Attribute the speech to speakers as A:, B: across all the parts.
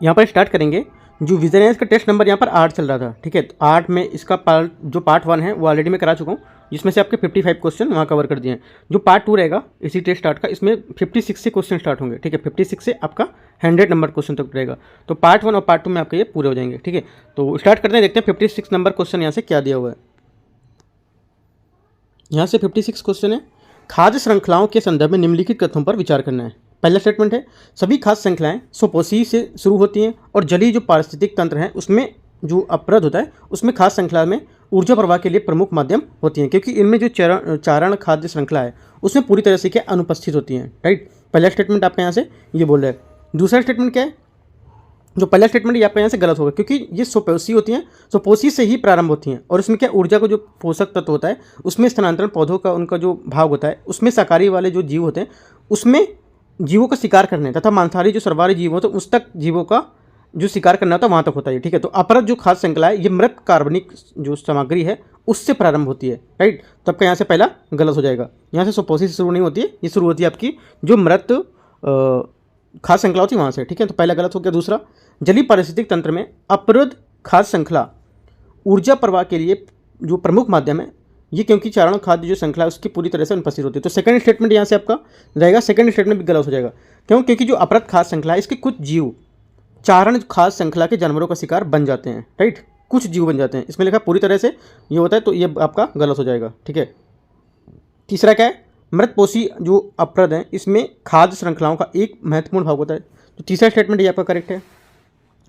A: यहाँ पर स्टार्ट करेंगे। जो विजन है इसका टेस्ट नंबर यहाँ पर 8 चल रहा था, ठीक है। तो 8 में इसका पार्ट 1 है वो ऑलरेडी मैं करा चुका हूँ, जिसमें से आपके 55 क्वेश्चन वहाँ कवर कर दिए हैं। जो पार्ट 2 रहेगा इसी टेस्ट स्टार्ट का, इसमें 56 से क्वेश्चन स्टार्ट होंगे, ठीक है। 56 से आपका 100 नंबर क्वेश्चन तक रहेगा। तो पार्ट 1 और पार्ट 2 में आपके ये पूरे हो जाएंगे, ठीक है। तो स्टार्ट करते हैं, देखते हैं 56 नंबर क्वेश्चन यहाँ से क्या दिया हुआ है। यहाँ से 56 क्वेश्चन है। खाद्य श्रृंखलाओं के संदर्भ में निम्नलिखित कथनों पर विचार करना है। पहला स्टेटमेंट है, सभी खाद्य श्रृंखलाएं स्वपोषी से शुरू होती हैं और जलीय जो पारिस्थितिक तंत्र है उसमें जो अपरद होता है उसमें खाद्य श्रृंखला में ऊर्जा प्रवाह के लिए प्रमुख माध्यम होती हैं, क्योंकि इनमें जो चारण खाद्य श्रृंखला है उसमें पूरी तरह से क्या अनुपस्थित होती हैं, राइट। पहला स्टेटमेंट आपका यहाँ से ये बोल रहा है। दूसरा स्टेटमेंट क्या है, जो पहला स्टेटमेंट ये आपका यहाँ से गलत होगा, क्योंकि ये स्वपोषी होती हैं, स्वपोषी से ही प्रारंभ होती हैं और इसमें क्या ऊर्जा को जो पोषक तत्व होता है उसमें स्थानांतरण पौधों का उनका जो भाग होता है उसमें शाकाहारी वाले जो जीव होते हैं उसमें जीवों का शिकार करने तथा मांसाहारी जो सर्वाहारी जीव होते हैं उस तक जीवों का जो शिकार करना होता है वहाँ तक होता है, ठीक है। तो अपरद जो खाद्य श्रृंखला है ये मृत कार्बनिक जो सामग्री है उससे प्रारंभ होती है, राइट। तो आपका यहाँ से पहला गलत हो जाएगा। यहाँ से स्वपोषी से शुरू नहीं होती है, ये शुरू होती है आपकी जो मृत खाद्य श्रृंखला होती है वहाँ से, ठीक है। तो पहला गलत हो गया। दूसरा, जलीय पारिस्थितिक तंत्र में अपरद खाद्य श्रृंखला ऊर्जा प्रवाह के लिए जो प्रमुख माध्यम है ये, क्योंकि चारण खाद्य जो श्रृंखला है उसकी पूरी तरह से अनुपस्थित होती है। तो सेकंड स्टेटमेंट यहाँ से आपका रहेगा, सेकंड स्टेटमेंट भी गलत हो जाएगा। क्यों? क्योंकि जो अपरद खाद्य श्रृंखला है इसके कुछ जीव चारण खाद्य श्रृंखला के जानवरों का शिकार बन जाते हैं, राइट। कुछ जीव बन जाते हैं, इसमें लिखा पूरी तरह से ये होता है, तो ये आपका गलत हो जाएगा, ठीक है। तीसरा क्या है, मृतपोषी जो अपरद हैं इसमें खाद्य श्रृंखलाओं का एक महत्वपूर्ण भाग होता है। तो तीसरा स्टेटमेंट ये आपका करेक्ट है,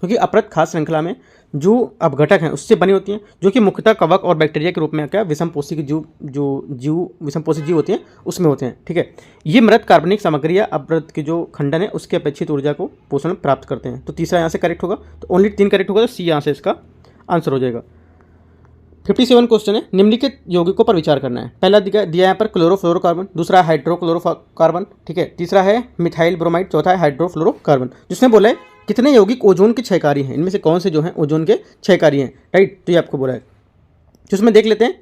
A: क्योंकि अपरद खाद्य श्रृंखला में जो अपघटक हैं उससे बनी होती हैं, जो कि मुख्यतः कवक और बैक्टीरिया के रूप में क्या विषमपोषी के जीव विषमपोषी जीव होती हैं उसमें होते हैं, ठीक है। ये मृत कार्बनिक सामग्री या अपरद के जो खंडन है उसके अपेक्षित ऊर्जा को पोषण प्राप्त करते हैं। तो तीसरा यहाँ से करेक्ट होगा। तो ओनली 3 करेक्ट होगा, तो सी यहाँ से इसका आंसर हो जाएगा। 57 क्वेश्चन है, निम्नलिखित यौगिकों पर विचार करना है। पहला दिया यहाँ पर क्लोरोफ्लोरोकार्बन, दूसरा हाइड्रोक्लोरोकार्बन, ठीक है। तीसरा है मिथाइल ब्रोमाइड, चौथा है हाइड्रोफ्लोरोकार्बन। जिसमें बोला है कितने यौगिक ओजोन के क्षयकारी हैं, इनमें से कौन से जो हैं ओजोन के क्षयकारी हैं, राइट। तो ये आपको बोला है, जिसमें देख लेते हैं।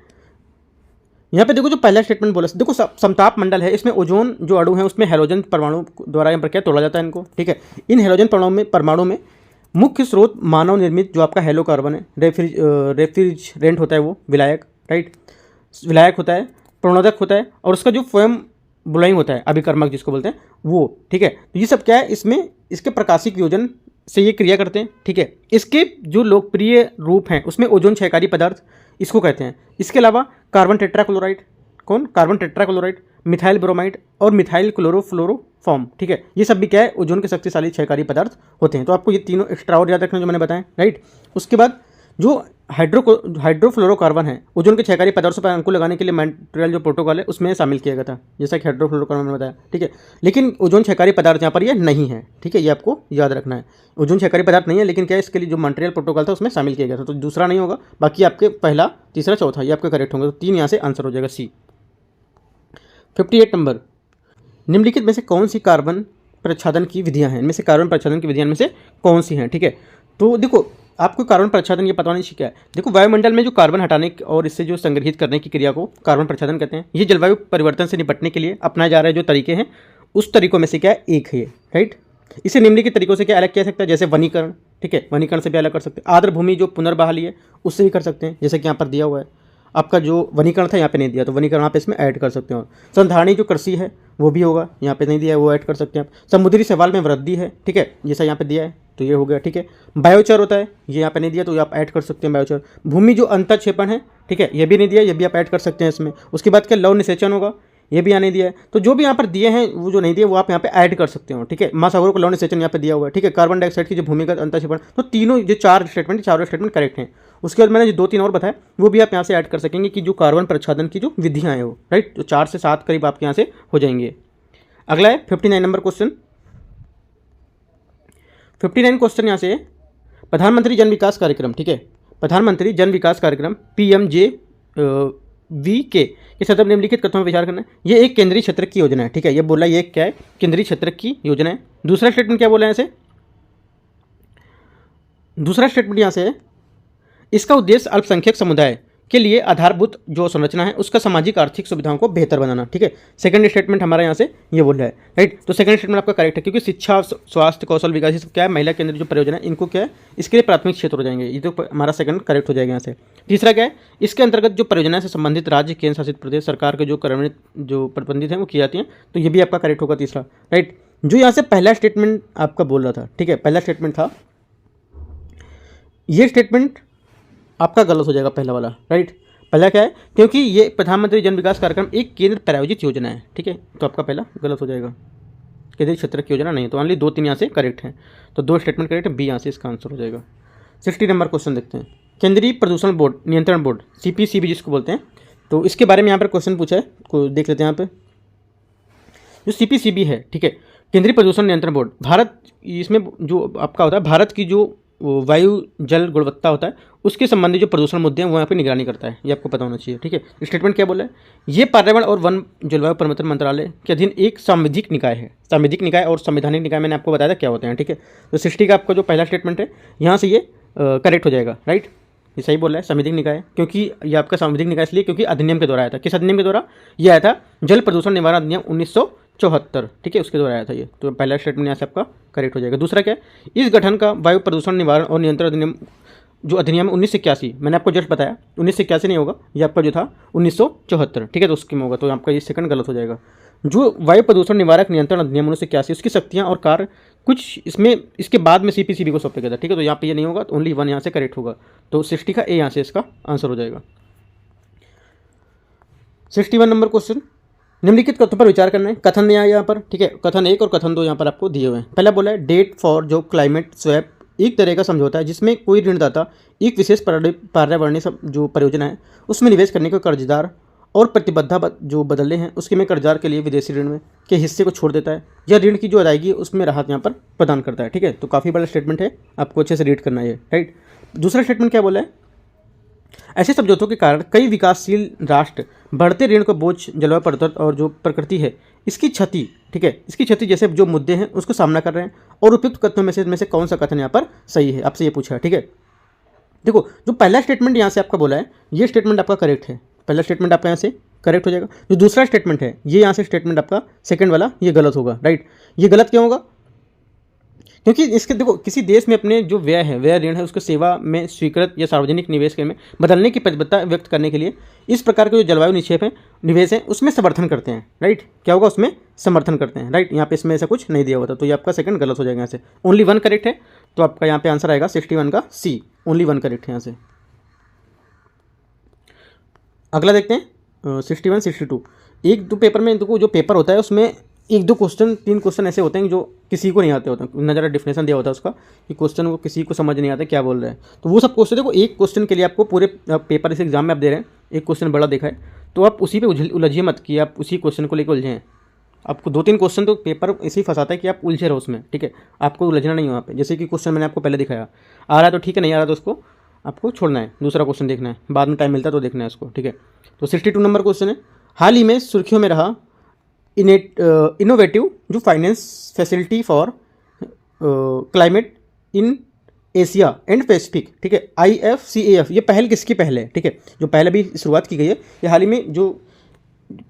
A: यहाँ पे देखो जो पहला स्टेटमेंट बोला, देखो समताप मंडल है, इसमें ओजोन जो अणु है उसमें हैलोजन परमाणु द्वारा यहाँ पर क्या तोड़ा जाता है इनको, ठीक है। इन हैलोजन परमाणु में मुख्य स्रोत मानव निर्मित जो आपका हेलोकार्बन है, रेफ्रिजरेंट होता है वो विलायक, राइट। विलायक होता है, प्रणोदक होता है, और उसका जो स्वयं बुलाइंग होता है अभिकर्मक जिसको बोलते हैं वो, ठीक है। तो ये सब क्या है, इसमें इसके प्रकाशिक योजन से ये क्रिया करते हैं, ठीक है। इसके जो लोकप्रिय रूप हैं उसमें ओजोन क्षयकारी पदार्थ इसको कहते हैं। इसके अलावा carbon tetrachloride, carbon tetrachloride, methyl bromide और मिथाइल क्लोरोफ्लोरोफॉर्म, ठीक है। ये सब भी क्या है, ओजोन के शक्तिशाली क्षयकारी पदार्थ होते हैं। तो आपको ये तीनों एक्स्ट्रा और याद रखना जो मैंने बताया, राइट। उसके बाद जो हाइड्रोफ्लोरोकार्बन है ओजोन के क्षयकारी पदार्थों पर अंकुश लगाने के लिए मॉन्ट्रियल जो प्रोटोकॉल है उसमें शामिल किया गया था, जैसा कि हाइड्रोफ्लोरोकार्बन मैंने बताया, ठीक है। लेकिन ओजोन क्षयकारी पदार्थ यहाँ पर ये नहीं है, ठीक है। ये आपको याद रखना है, ओजोन क्षयकारी पदार्थ नहीं है, लेकिन क्या है इसके लिए जो मॉन्ट्रियल प्रोटोकॉल था उसमें शामिल किया गया था। तो दूसरा नहीं होगा, बाकी आपके पहला, तीसरा, चौथा ये आपका करेक्ट होंगे। तो 3 यहाँ से आंसर हो जाएगा, सी। 58 नंबर, निम्नलिखित में से कौन सी कार्बन प्रच्छादन की विधियां हैं, इनमें से कार्बन प्रच्छादन की विधियां में से कौन सी हैं, ठीक है। तो देखो आपको कार्बन प्रच्छादन ये पता नहीं सीखा है। देखो वायुमंडल में जो कार्बन हटाने और इससे जो संग्रहित करने की क्रिया को कार्बन प्रच्छादन कहते हैं। ये जलवायु परिवर्तन से निपटने के लिए अपनाए जा रहे जो तरीके हैं उस तरीकों में से क्या है एक है, राइट। इसे निम्नलिखित तरीकों से क्या अलग किया सकता है, जैसे वनीकरण, ठीक है, वनीकरण से भी अलग कर सकते हैं। आर्द्र भूमि जो पुनर्बहाली है उससे भी कर सकते हैं, जैसे कि यहाँ पर दिया हुआ है। आपका जो वनीकरण था यहाँ पे नहीं दिया, तो वनीकरण आप इसमें ऐड कर सकते हो। संधारणी जो कृषि है वो भी होगा, यहाँ पे नहीं दिया है, वो ऐड कर सकते हैं आप। समुद्री शैवाल में वृद्धि है, ठीक है, जैसा यहाँ पे दिया है तो ये हो गया, ठीक है। बायोचर होता है, ये यहाँ पे नहीं दिया तो ये आप ऐड कर सकते हैं बायोचर। भूमि जो अंतःक्षेपण है, ठीक है, ये भी नहीं दिया, ये भी आप ऐड कर सकते हैं इसमें। उसके बाद क्या लवण निषेचन होगा, ये भी यहाँ नहीं दिया है। तो जो भी यहाँ पर दिए हैं वो जो नहीं दिए वो आप यहाँ पे ऐड कर सकते हो, ठीक है। महासागरों को लवण निषेचन यहाँ पे दिया हुआ है, ठीक है। कार्बन डाइऑक्साइड की जो भूमिगत अंतःक्षेपण, तो तीनों जो चारों स्टेटमेंट करेक्ट हैं। उसके बाद मैंने जो 2-3 और बताया वो भी आप यहाँ से ऐड कर सकेंगे कि जो कार्बन प्रच्छादन की जो विधियाँ हैं वो, राइट। तो 4 से 7 करीब आपके यहाँ से हो जाएंगे। अगला है 59 नंबर क्वेश्चन। 59 क्वेश्चन यहाँ से प्रधानमंत्री जन विकास कार्यक्रम, ठीक है, प्रधानमंत्री जन विकास कार्यक्रम PMJVK के संदर्भ निम्नलिखित कथनों पर विचार करना है। ये एक केंद्रीय क्षेत्र की योजना है, ठीक है। ये बोला ये क्या है, केंद्रीय क्षेत्र की योजना है। दूसरा स्टेटमेंट क्या बोला है यहाँ से, दूसरा स्टेटमेंट यहाँ से इसका उद्देश्य अल्पसंख्यक समुदाय के लिए आधारभूत जो संरचना है उसका सामाजिक आर्थिक सुविधाओं को बेहतर बनाना। ठीक है, सेकंड स्टेटमेंट हमारा यहाँ से ये बोल रहा है, राइट। तो सेकंड स्टेटमेंट आपका करेक्ट है, क्योंकि शिक्षा, स्वास्थ्य, कौशल विकास ये सब क्या है, महिला केंद्रित जो परियोजना है इनको क्या है, इसके लिए प्राथमिक क्षेत्र हो जाएंगे। ये तो हमारा सेकंड करेक्ट हो जाएगा यहाँ से। तीसरा क्या है, इसके अंतर्गत जो परियोजना से संबंधित राज्य, केंद्र शासित प्रदेश सरकार के जो कार्यान्वित जो प्रतिबंधित है वो की जाती हैं, तो ये भी आपका करेक्ट होगा तीसरा, राइट। जो यहाँ से पहला स्टेटमेंट आपका बोल रहा था, ठीक है, पहला स्टेटमेंट था, ये स्टेटमेंट आपका गलत हो जाएगा पहला वाला, राइट। पहला क्या है, क्योंकि ये प्रधानमंत्री जन विकास कार्यक्रम एक केंद्र प्रायोजित योजना है, ठीक है, तो आपका पहला गलत हो जाएगा, केंद्रीय क्षेत्र की योजना नहीं है। तो ओनली 2-3 यहाँ से करेक्ट हैं, तो 2 स्टेटमेंट करेक्ट है, बी यहाँ से इसका आंसर हो जाएगा। 60 नंबर क्वेश्चन देखते हैं। केंद्रीय प्रदूषण बोर्ड नियंत्रण बोर्ड CPCB जिसको बोलते हैं, तो इसके बारे में यहाँ पर क्वेश्चन पूछा है, को देख लेते हैं। यहाँ पे जो CPCB है, ठीक है, केंद्रीय प्रदूषण नियंत्रण बोर्ड, भारत इसमें जो आपका होता है, भारत की जो वायु जल गुणवत्ता होता है उसके संबंधी जो प्रदूषण मुद्दे हैं वो यहाँ पे निगरानी करता है, ये आपको पता होना चाहिए, ठीक है। स्टेटमेंट क्या बोला है, ये पर्यावरण और वन जलवायु परिवर्तन मंत्रालय के अधीन एक सांविधिक निकाय है। सांविधिक निकाय और संवैधानिक निकाय मैंने आपको बताया था क्या होते हैं, ठीक है। तो 60 का आपका जो पहला स्टेटमेंट है यहाँ से ये करेक्ट हो जाएगा, राइट। ये सही बोल रहा है, सांविधिक निकाय, क्योंकि ये आपका सांविधिक निकाय इसलिए क्योंकि अधिनियम के द्वारा आया था। किस अधिनियम के द्वारा ये आया था, जल प्रदूषण निवारण अधिनियम 1974, ठीक है, उसके द्वारा आया था ये। तो पहला स्टेटमेंट यहाँ से आपका करेक्ट हो जाएगा। दूसरा क्या है, इस गठन का वायु प्रदूषण निवारण और नियंत्रण अधिनियम जो अधिनियम 1981, मैंने आपको जस्ट बताया 1981 नहीं होगा, ये आपका जो था 1974, ठीक है, तो उसकी में होगा, तो आपका ये सेकंड गलत हो जाएगा। जो वायु प्रदूषण निवारक नियंत्रण अधिनियम 1981 उसकी शक्तियाँ और कार्य कुछ इसमें इसके बाद में CPCB को सौंपा गया था, ठीक है, तो यहाँ पे ये नहीं होगा, तो ओनली 1 यहाँ से करेक्ट होगा। तो 60 का ए यहाँ से इसका आंसर हो जाएगा। 61 नंबर क्वेश्चन, निम्नलिखित कथनों पर विचार करना है। कथन दिया है यहाँ पर, ठीक है, कथन 1 और कथन 2 यहाँ पर आपको दिए हुए हैं। पहला बोला है डेट फॉर जो क्लाइमेट स्वैप एक तरह का समझौता है जिसमें कोई ऋणदाता एक विशेष पर्यावरणीय जो परियोजना है उसमें निवेश करने को कर्जदार और प्रतिबद्धता जो बदले हैं उसके में कर्जदार के लिए विदेशी ऋण में के हिस्से को छोड़ देता है या ऋण की जो अदायगी है उसमें राहत यहाँ पर प्रदान करता है, ठीक है। तो काफ़ी बड़ा स्टेटमेंट है, आपको अच्छे से रीड करना है, राइट। दूसरा स्टेटमेंट क्या बोला है, ऐसे समझौतों के कारण कई विकासशील राष्ट्र बढ़ते ऋण का बोझ, जलवायु परिवर्तन और जो प्रकृति है इसकी क्षति, ठीक है, इसकी क्षति जैसे जो मुद्दे हैं उसको सामना कर रहे हैं। और उपयुक्त कथनों में से कौन सा कथन यहाँ पर सही है, आपसे ये पूछा है, ठीक है। देखो जो पहला स्टेटमेंट यहाँ से आपका बोला है ये स्टेटमेंट आपका करेक्ट है, पहला स्टेटमेंट आपका यहाँ से करेक्ट हो जाएगा। जो दूसरा स्टेटमेंट है ये यहाँ से स्टेटमेंट आपका सेकंड वाला ये गलत होगा, राइट। ये गलत क्यों होगा, क्योंकि इसके देखो किसी देश में अपने जो व्यय है, व्यय ऋण है उसको सेवा में स्वीकृत या सार्वजनिक निवेश में बदलने की प्रतिबद्धता व्यक्त करने के लिए इस प्रकार के जो जलवायु निक्षेप है, निवेश है उसमें समर्थन करते हैं, राइट। क्या होगा, उसमें समर्थन करते हैं, राइट। यहाँ पे इसमें ऐसा कुछ नहीं दिया हुआ था, तो ये आपका सेकंड गलत हो जाएगा। यहाँ से ओनली 1 करेक्ट है, तो आपका यहाँ पे आंसर आएगा 61 का सी, ओनली 1 करेक्ट है यहाँ से। अगला देखते हैं 61, 62। 1-2 पेपर में देखो जो पेपर होता है उसमें 1-2 क्वेश्चन, 3 क्वेश्चन ऐसे होते हैं जो किसी को नहीं आते होते, न ज़रा डिफिनेशन दिया होता है उसका कि क्वेश्चन को किसी को समझ नहीं आता क्या बोल रहे हैं, तो वो सब क्वेश्चन देखो एक क्वेश्चन के लिए आपको पूरे पेपर इस एग्जाम में आप दे रहे हैं, एक क्वेश्चन बड़ा देखा है तो आप उसी पे उलझिए मत कि आप उसी क्वेश्चन को लेकर उलझे हैं। आपको 2-3 क्वेश्चन तो पेपर ऐसे ही फंसाता है कि आप उलझे रहो उसमें, ठीक है, आपको उलझना नहीं हो वहाँ पे। जैसे कि क्वेश्चन मैंने आपको पहले दिखाया, आ रहा है तो ठीक है, नहीं आ रहा तो उसको आपको छोड़ना है, दूसरा क्वेश्चन देखना है, बाद में टाइम मिलता है तो देखना है उसको, ठीक है। तो 62 नंबर क्वेश्चन है, हाल ही में सुर्खियों में रहा इनोवेटिव जो finance facility for climate in Asia and Pacific, ठीक है, IFCAF, ये पहल किसकी पहल है, ठीक है, जो पहले भी शुरुआत की गई है, ये हाल ही में जो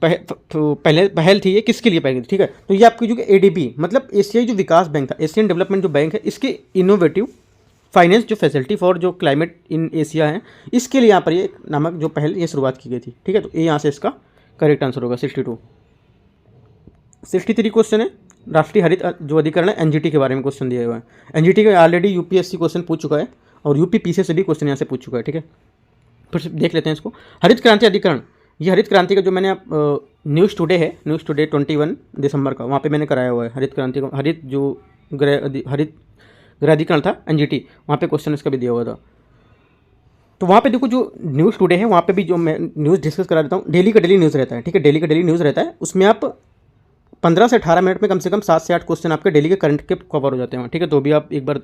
A: पहल थी ये किसके लिए पहल थी, ठीक है। तो ये आपकी जो ADB मतलब एशियाई जो विकास बैंक था, एशियन डेवलपमेंट जो बैंक है, इसके इनोवेटिव फाइनेंस जो फैसिलिटी फॉर जो क्लाइमेट इन एशिया है इसके लिए यहाँ पर ये नामक जो पहल ये शुरुआत की गई थी, ठीक है। तो ये यहाँ से इसका करेक्ट आंसर होगा 62। 63 क्वेश्चन है, राष्ट्रीय हरित जो अधिकरण है NGT के बारे में क्वेश्चन दिया हुआ है। NGT का ऑलरेडी UPSC क्वेश्चन पूछ चुका है और UPPC से भी क्वेश्चन यहाँ से पूछ चुका है, ठीक है। फिर देख लेते हैं इसको। हरित क्रांति अधिकरण, ये हरित क्रांति का जो मैंने आप न्यूज़ टुडे है, न्यूज़ टुडे 21 दिसंबर का, वहाँ पे मैंने कराया हुआ है हरित क्रांति का, हरित गृह अधिकरण था NGT, वहाँ पे क्वेश्चन इसका भी दिया हुआ था। तो वहाँ पे देखो जो न्यूज़ टुडे है वहाँ पे भी जो मैं न्यूज़ डिस्कस करा देता हूँ, डेली का डेली न्यूज़ रहता है, ठीक है, डेली का डेली न्यूज़ रहता है, उसमें आप 15 से 18 मिनट में कम से कम 7 से 8 क्वेश्चन आपके डेली के करंट के कवर हो जाते हैं, ठीक है। तो भी आप एक बार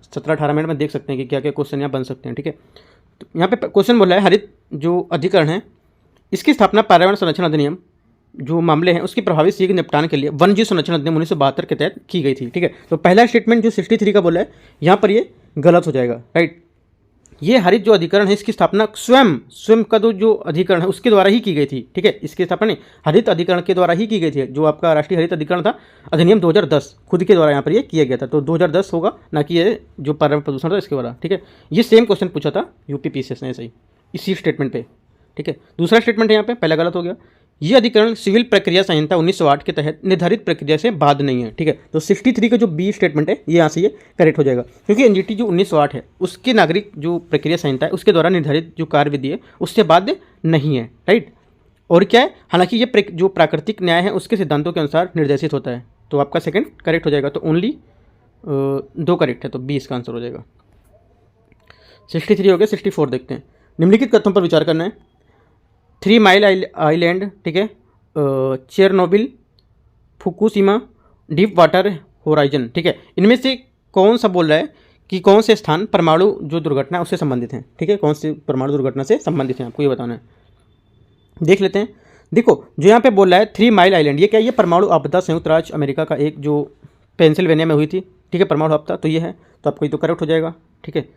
A: 17-18 मिनट में देख सकते हैं कि क्या क्या क्वेश्चन यहाँ बन सकते हैं, ठीक है। तो यहाँ पे क्वेश्चन बोला है हरित जो अधिकरण है इसकी स्थापना पर्यावरण संरक्षण अधिनियम जो मामले हैं उसकी प्रभावी शीघ्र निपटान के लिए वन जीव संरक्षण अधिनियम 1972 के तहत की गई थी, ठीक है। तो पहला स्टेटमेंट जो 63 का बोला है यहाँ पर ये गलत हो जाएगा, राइट। ये हरित जो अधिकरण है इसकी स्थापना स्वयं का जो अधिकरण है उसके द्वारा ही की गई थी। ठीक है, इसकी स्थापना नहीं, हरित अधिकरण के द्वारा ही की गई थी। जो आपका राष्ट्रीय हरित अधिकरण था, अधिनियम 2010 खुद के द्वारा यहाँ पर ये किया गया था। तो 2010 होगा, ना कि ये जो पर्यावरण प्रदूषण था इसके द्वारा। ठीक है, ये सेम क्वेश्चन पूछा था यूपी पीसीएस ने, ऐसे ही इसी स्टेटमेंट पे। ठीक है, दूसरा स्टेटमेंट है यहाँ पे, पहला गलत हो गया। ये अधिकरण सिविल प्रक्रिया संहिता 1908 के तहत निर्धारित प्रक्रिया से बाध नहीं है। ठीक है, तो 63 का जो बी स्टेटमेंट है ये यहाँ से ये करेक्ट हो जाएगा, क्योंकि एनजीटी जो 1908 है उसके नागरिक जो प्रक्रिया संहिता है उसके द्वारा निर्धारित जो कार्य विधि है उससे बाध्य नहीं है। राइट, और क्या है, हालांकि ये जो प्राकृतिक न्याय है उसके सिद्धांतों के अनुसार निर्देशित होता है। तो आपका सेकंड करेक्ट हो जाएगा। तो ओनली 2 करेक्ट है, तो बी इसका आंसर हो जाएगा। 63 हो गया। 64 देखते हैं। निम्नलिखित कथनों पर विचार करना है। 3 माइल आइलैंड, ठीक है, Chernobyl, Fukushima, deep water horizon, ठीक है, इनमें से कौन सा बोल रहा है कि कौन से स्थान परमाणु जो दुर्घटना है उससे संबंधित हैं। ठीक है, कौन सी परमाणु दुर्घटना से संबंधित हैं, आपको ये बताना है। देख लेते हैं। देखो जो यहाँ पे बोल रहा है 3 माइल आइलैंड, ये क्या है, ये परमाणु आपदा संयुक्त राज्य अमेरिका का एक जो पेंसिल्वेनिया में हुई थी। ठीक है, परमाणु आपदा, तो ये है, तो आपको ये तो करेक्ट हो जाएगा। ठीक है,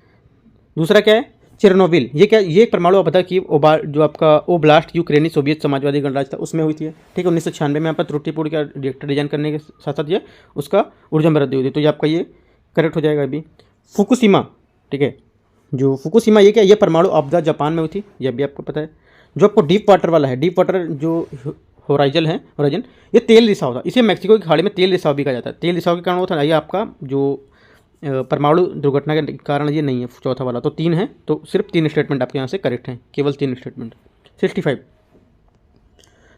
A: दूसरा क्या है, चेरनोबिल, ये क्या, ये एक परमाणु आपदा की जो आपका ओब्लास्ट यूक्रेनी सोवियत समाजवादी गणराज्य था उसमें हुई थी। ठीक है, 1996 में यहाँ पर त्रुटिपूर्ण का रिएक्टर डिजाइन करने के साथ साथ ये उसका ऊर्जा में वृद्धि हुई थी। तो ये आपका ये करेक्ट हो जाएगा अभी। फुकुशिमा, ठीक है, जो फुकुशिमा ये क्या, ये परमाणु आपदा जापान में हुई थी, यह भी आपको पता है। जो आपको डीप वाटर वाला है, डीप वाटर जो होराइजन है, होराइजन, ये तेल रिसाव था। इसे मैक्सिको की खाड़ी में तेल रिसाव भी कहा जाता है। तेल रिसाव के कारण वो था, ये आपका जो परमाणु दुर्घटना के कारण ये नहीं है चौथा वाला। तो 3 है, तो सिर्फ 3 स्टेटमेंट आपके यहाँ से करेक्ट हैं, केवल 3 स्टेटमेंट। 65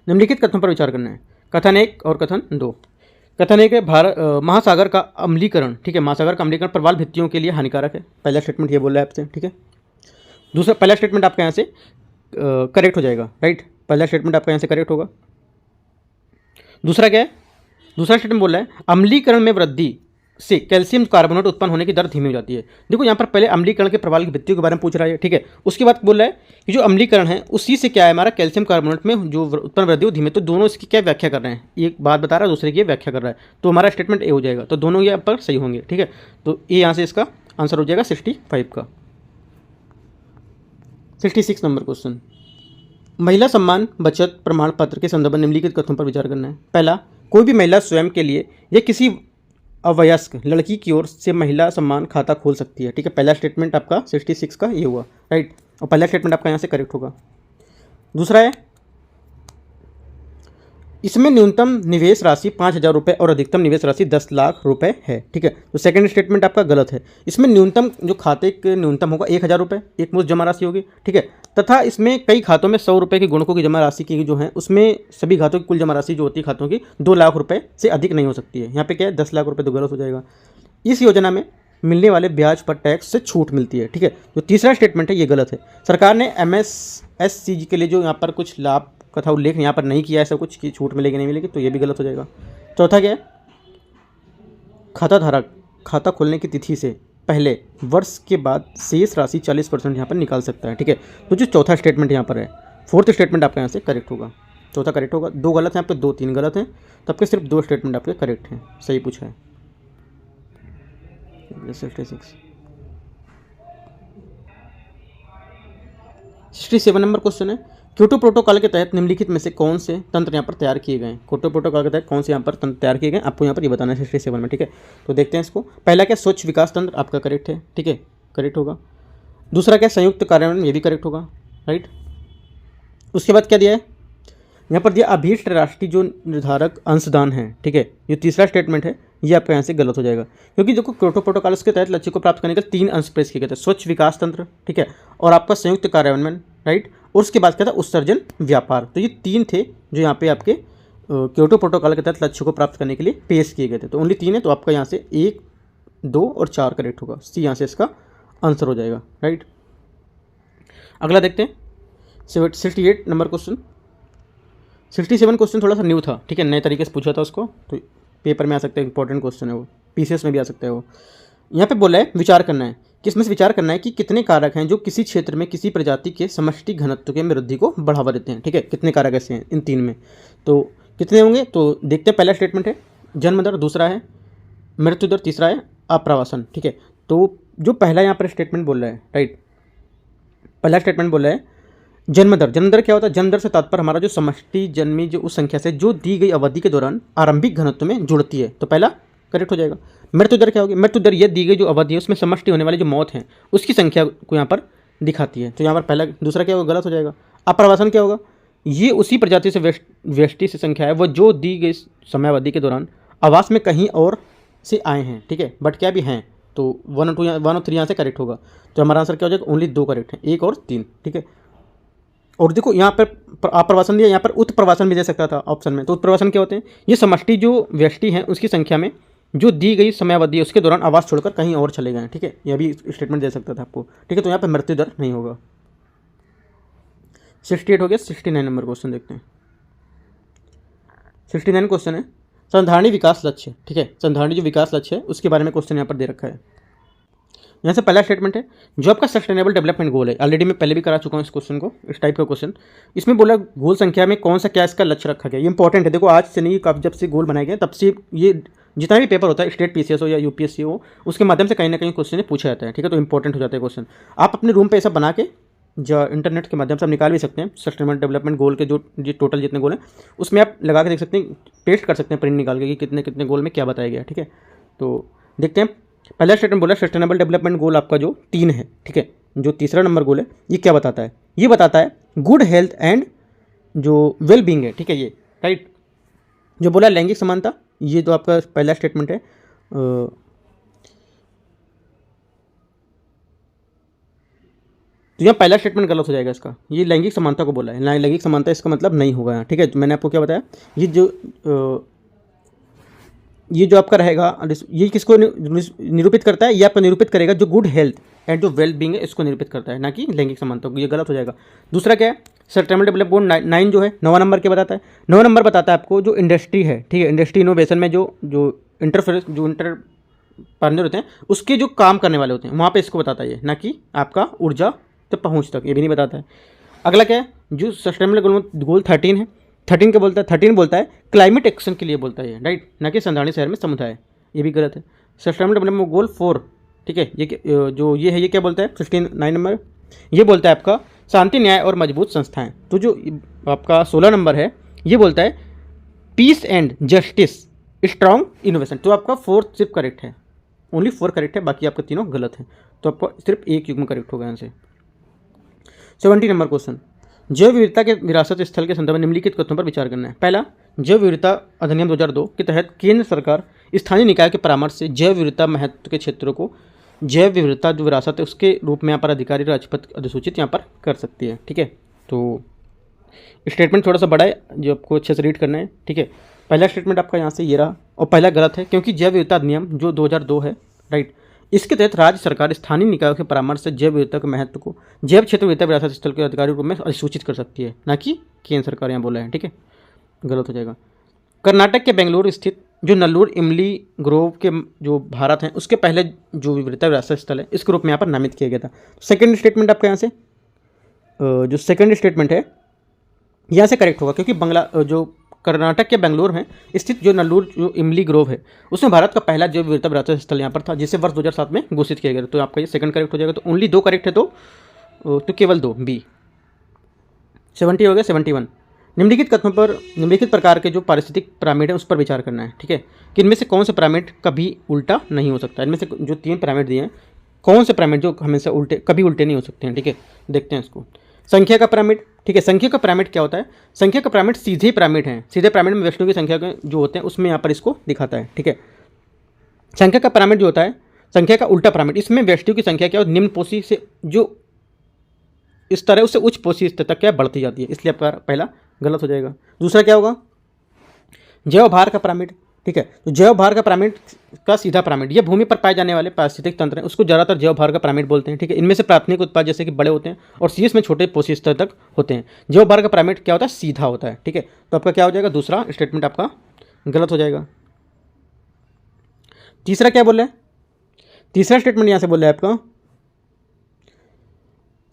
A: निम्नलिखित कथनों पर विचार करना है। कथन 1 और कथन 2। कथन 1 है महासागर का अम्लीकरण, ठीक है, महासागर का अम्लीकरण प्रवाल भित्तियों के लिए हानिकारक है। पहला स्टेटमेंट ये बोल रहा है आपसे। ठीक है, दूसरा पहला स्टेटमेंट आपके यहाँ से करेक्ट हो जाएगा। राइट, पहला स्टेटमेंट आपका यहाँ से करेक्ट होगा। दूसरा क्या है, दूसरा स्टेटमेंट बोल रहा है अम्लीकरण में वृद्धि से कैल्शियम कार्बोनेट उत्पन्न होने की दर धीमी हो जाती है। देखो यहाँ पर पहले अम्लीकरण के प्रवाल की भित्तियों के बारे में पूछ रहा है। ठीक है, उसके बाद बोल रहा है कि जो अम्लीकरण है उसी से क्या है, हमारा कैल्शियम कार्बोनेट में जो उत्पन्न वृद्धि हो धीमे। तो दोनों इसकी क्या व्याख्या कर रहे हैं, एक बात बता रहा है, दूसरे की व्याख्या कर रहा है। तो हमारा स्टेटमेंट ए हो जाएगा। तो दोनों यहाँ पर सही होंगे। ठीक है, तो ए यहाँ से इसका आंसर हो जाएगा 65 का। 66 नंबर क्वेश्चन। महिला सम्मान बचत प्रमाण पत्र के संदर्भ में निम्नलिखित कथनों पर विचार करना है। पहला, कोई भी महिला स्वयं के लिए या किसी अवयस्क लड़की की ओर से महिला सम्मान खाता खोल सकती है। ठीक है, पहला स्टेटमेंट आपका 66 का ये हुआ। राइट, और पहला स्टेटमेंट आपका यहाँ से करेक्ट होगा। दूसरा है इसमें न्यूनतम निवेश राशि 5,000 रुपये और अधिकतम निवेश राशि 10 लाख रुपए है। ठीक है, तो सेकंड स्टेटमेंट आपका गलत है। इसमें न्यूनतम जो खाते के न्यूनतम होगा 1,000 रुपये, एक मुश्त जमा राशि होगी। ठीक है, तथा इसमें कई खातों में 100 रुपये के गुणकों की जमा राशि की जो है उसमें सभी खातों की कुल जमा राशि जो होती है खातों की 2 लाख रुपये से अधिक नहीं हो सकती है। यहाँ पे क्या है 10 लाख रुपये, तो गलत हो जाएगा। इस योजना में मिलने वाले ब्याज पर टैक्स से छूट मिलती है। ठीक है, जो तीसरा स्टेटमेंट है ये गलत है। सरकार ने MSSCG के लिए जो यहाँ पर कुछ लाभ का था उल्लेख यहाँ पर नहीं किया ऐसा कुछ कि छूट मिलेगी नहीं मिलेगी, तो ये भी गलत हो जाएगा। चौथा क्या है, खाता धारक खाता खोलने की तिथि से पहले वर्ष के बाद शेष राशि 40% यहाँ पर निकाल सकता है। ठीक है, तो जो चौथा स्टेटमेंट यहाँ पर है, फोर्थ स्टेटमेंट आपका यहाँ से करेक्ट होगा। चौथा करेक्ट होगा। 2 गलत हैं यहाँ पे, 2 3 गलत हैं, तो आपके सिर्फ 2 स्टेटमेंट आपके करेक्ट हैं, सही पूछा है। 67 नंबर क्वेश्चन है। क्योटो प्रोटोकॉल के तहत निम्नलिखित में से कौन से तंत्र यहाँ पर तैयार किए गए हैं। क्योटो प्रोटोकॉल के तहत कौन से यहाँ पर तंत्र तैयार किए गए आपको यहाँ पर ये बताना है 67 में। ठीक है, तो देखते हैं इसको। पहला क्या, स्वच्छ विकास तंत्र, आपका करेक्ट है। ठीक है, करेक्ट होगा। दूसरा क्या, संयुक्त कार्यान्वयन, ये भी करेक्ट होगा। राइट, उसके बाद क्या दिया है यहाँ पर, दिया अभीष्ट राष्ट्रीय जो निर्धारक अंशदान है। ठीक है, ये तीसरा स्टेटमेंट है, ये आपका यहाँ से गलत हो जाएगा, क्योंकि देखो क्योटो प्रोटोकॉल के तहत लक्ष्य को प्राप्त करने के 3 अंश प्रेस किए गए थे, स्वच्छ विकास तंत्र, ठीक है, और आपका संयुक्त कार्यान्वयन। राइट, और उसके बाद क्या था, उत्सर्जन व्यापार। तो ये 3 थे जो यहाँ पे आपके क्योटो प्रोटोकॉल के तहत लक्ष्य को प्राप्त करने के लिए पेश किए गए थे। तो ओनली 3 है, तो आपका यहाँ से 1, 2 और 4 करेक्ट होगा। सी यहाँ से इसका आंसर हो जाएगा। राइट, अगला देखते हैं 68 नंबर क्वेश्चन। 67 क्वेश्चन थोड़ा सा न्यू था। ठीक है, नए तरीके से पूछा था उसको, तो पेपर में आ सकता है, इंपॉर्टेंट क्वेश्चन है वो, पीसीएस में भी आ सकता है वो। यहाँ पे बोला है विचार करना है, किसमें से विचार करना है कि कितने कारक हैं जो किसी क्षेत्र में किसी प्रजाति के समष्टि घनत्व के वृद्धि को बढ़ावा देते हैं। ठीक है, कितने कारक ऐसे हैं इन 3 में, तो कितने होंगे, तो देखते हैं। पहला स्टेटमेंट है जन्म दर, दूसरा है मृत्यु दर, तीसरा है आप्रवासन। ठीक है, तो जो पहला यहाँ पर स्टेटमेंट बोल रहा है, राइट, पहला स्टेटमेंट बोला है जन्म दर। जन्म दर क्या होता है? जन्म दर से तात्पर्य हमारा जो समष्टि जन्मी जो उस संख्या से जो दी गई अवधि के दौरान आरंभिक घनत्व में जुड़ती है, तो पहला करेक्ट हो जाएगा। मृत्यु दर क्या होगी? मृत्यु दर ये दी गई जो अवधि है उसमें समष्टि होने वाली जो मौत है उसकी संख्या को यहाँ पर दिखाती है, तो यहाँ पर पहला। दूसरा क्या होगा? गलत हो जाएगा। अप्रवासन क्या होगा? ये उसी प्रजाति से व्यष्टि से संख्या है वो जो दी गई समयावधि के दौरान आवास में कहीं और से आए हैं, ठीक है, बट क्या भी हैं, तो 1 और 2 1 और 3 यहाँ से करेक्ट होगा। तो हमारा आंसर क्या हो जाएगा? ओनली 2 करेक्ट हैं, 1 और 3, ठीक है। और देखो यहाँ पर अप्रवासन दिया, यहाँ पर उत्प्रवासन भी दे सकता था ऑप्शन में। तो उत्प्रवासन क्या होते हैं? ये समष्टि जो व्यष्टि हैं उसकी संख्या में जो दी गई समयावधि है उसके दौरान आवास छोड़कर कहीं और चले गए हैं, ठीक है, यह भी स्टेटमेंट दे सकता था आपको, ठीक है। तो यहाँ पर मृत्यु दर नहीं होगा। 68 हो गया। 69 नंबर क्वेश्चन देखते हैं। 69 क्वेश्चन है संधारणी विकास लक्ष्य, ठीक है। संधारणी जो विकास लक्ष्य है उसके बारे में क्वेश्चन यहाँ पर दे रखा है। यहाँ से पहला स्टेटमेंट है जो आपका सस्टेनेबल डेवलपमेंट गोल है, ऑलरेडी मैं पहले भी करा चुका हूँ इस क्वेश्चन को, इस टाइप का क्वेश्चन। इसमें बोला गोल संख्या में कौन सा क्या इसका लक्ष्य रखा गया, ये इंपॉर्टेंट है। देखो आज से नहीं, जब से गोल बनाए गए तब से ये जितना भी पेपर होता है, स्टेट पीसीएस हो या यूपीएससी हो, उसके माध्यम से कहीं ना कहीं क्वेश्चन पूछा जाता है, ठीक है। तो इंपॉर्टेंट हो जाता है क्वेश्चन। आप अपने रूम पे ऐसा बना के जो इंटरनेट के माध्यम से आप निकाल भी सकते हैं सस्टेनेबल डेवलपमेंट गोल के जो टोटल जितने गोल हैं उसमें आप लगा के देख सकते हैं, पेस्ट कर सकते हैं प्रिंट निकाल के कि कितने कितने गोल में क्या बताया गया, ठीक है। तो देखते हैं। पहला स्टेटमेंट बोला सस्टेनेबल डेवलपमेंट गोल आपका जो 3 है, ठीक है। जो तीसरा नंबर गोल है ये क्या बताता है? ये बताता है गुड हेल्थ एंड जो वेल बींग है, ठीक है, ये राइट। जो बोला लैंगिक समानता, ये तो आपका पहला स्टेटमेंट है। तो यहाँ पहला स्टेटमेंट गलत हो जाएगा इसका, ये लैंगिक समानता को बोला है, लैंगिक समानता इसका मतलब नहीं होगा यहाँ, ठीक है। तो मैंने आपको क्या बताया, ये जो आपका रहेगा ये किसको निरूपित करता है? ये आपका निरूपित करेगा जो गुड हेल्थ एंड जो वेल बींग है इसको निरूपित करता है, ना कि लैंगिक समानता को। ये गलत हो जाएगा। दूसरा क्या है? सस्टेनेबल डेवलपमेंट 9 जो है 9वां नंबर क्या बताता है? 9वां नंबर बताता है आपको जो इंडस्ट्री है, ठीक है, इंडस्ट्री इनोवेशन में जो इंटर पार्टनर होते हैं उसके जो काम करने वाले होते हैं वहाँ पे इसको बताता है ये, ना कि आपका ऊर्जा तक पहुँच तक, ये भी नहीं बताता है। अगला क्या है? जो सस्टेनेबल गोल 13 है, 13 क्या बोलता है? 13 बोलता है क्लाइमेट एक्शन के लिए बोलता है ये, राइट, ना कि संधारणी शहर में समुदाय, ये भी गलत है। सस्टेनेबल डेवलपमेंट गोल 4, ठीक है, ये जो ये है ये क्या बोलता है? 9 नंबर ये बोलता है आपका शांति न्याय और मजबूत संस्थाएं। तो जो आपका 16 नंबर है ये बोलता है peace and justice strong innovation. तो आपका 4 सिर्फ करेक्ट है, ओनली 4 करेक्ट है, बाकी आपके तीनों गलत हैं। तो आपको सिर्फ एक युग्म करेक्ट होगा यहाँ से। 70 नंबर क्वेश्चन जैव विविधता के विरासत स्थल के संदर्भ में निम्नलिखित कथनों पर विचार करना है। पहला, जैव विविधता अधिनियम 2002 के तहत केंद्र सरकार स्थानीय निकाय के परामर्श से जैव विविधता महत्व के क्षेत्रों को जैव विविधता जो विरासत है उसके रूप में यहाँ पर अधिकारी राजपत्र अधिसूचित यहाँ पर कर सकती है, ठीक है। तो स्टेटमेंट थोड़ा सा बड़ा है जो आपको अच्छे से रीड करना है, ठीक है। पहला स्टेटमेंट आपका यहाँ से ये रहा और पहला गलत है क्योंकि जैव विविधता अधिनियम जो 2002 है, राइट, इसके तहत राज्य सरकार स्थानीय निकायों के परामर्श से जैव विविधता के महत्व को जैव क्षेत्र विविधता विरासत स्थल के अधिकारी रूप में अधिसूचित कर सकती है, ना कि केंद्र सरकार यहाँ बोला है, ठीक है, गलत हो जाएगा। कर्नाटक के बेंगलुरु स्थित जो नल्लूर इमली ग्रोव के जो भारत हैं उसके पहले जो विविधता विरासत स्थल है इसके रूप में यहाँ पर नामित किया गया था। सेकेंड स्टेटमेंट आपका यहाँ से जो सेकेंड स्टेटमेंट है यहाँ से करेक्ट होगा क्योंकि जो कर्नाटक के बेंगलुरु में स्थित जो नल्लूर जो इमली ग्रोव है उसमें भारत का पहला जैव विविधता विरासत स्थल यहाँ पर था जिसे वर्ष 2007 में घोषित किया गया। तो आपका ये सेकंड करेक्ट हो जाएगा। तो ओनली 2 करेक्ट है तो केवल 2 बी। 70 हो गया। 71 निम्नलिखित प्रकार के जो पारिस्थितिक पिरामिड है उस पर विचार करना है, ठीक है, कि इनमें से कौन से पिरामिड कभी उल्टा नहीं हो सकता। इनमें से जो 3 पिरामिड दिए हैं कौन से पिरामिड जो हमेशा कभी उल्टे नहीं हो सकते हैं, ठीक है, देखते हैं इसको। संख्या का पिरामिड, ठीक है, संख्या का पिरामिड क्या होता है? संख्या का पिरामिड सीधे पिरामिड है, सीधे पिरामिड में वैष्णव की संख्या जो होते हैं उसमें यहाँ पर इसको दिखाता है, ठीक है। संख्या का पिरामिड जो होता है संख्या का उल्टा पिरामिड, इसमें वैष्णव की संख्या क्या निम्न पोषी से जो इस तरह उससे उच्च पोषी स्तर तक क्या बढ़ती जाती है, इसलिए आपका पहला गलत हो जाएगा। दूसरा क्या होगा? जैव भार का पिरामिड, ठीक है, तो जैव भार का पिरामिड का सीधा पिरामिड ये भूमि पर पाए जाने वाले पारिस्थितिक तंत्र हैं उसको ज़्यादातर जैव भार का पिरामिड बोलते हैं, ठीक है। इनमें से प्राथमिक उत्पाद जैसे कि बड़े होते हैं और शीर्ष में छोटे पोषी स्तर तक होते हैं। जैव भार का पिरामिड क्या होता है? सीधा होता है, ठीक है। तो आपका क्या हो जाएगा? दूसरा स्टेटमेंट आपका गलत हो जाएगा। तीसरा क्या बोल रहे हैं? तीसरा स्टेटमेंट यहाँ से बोल रहे हैं आपका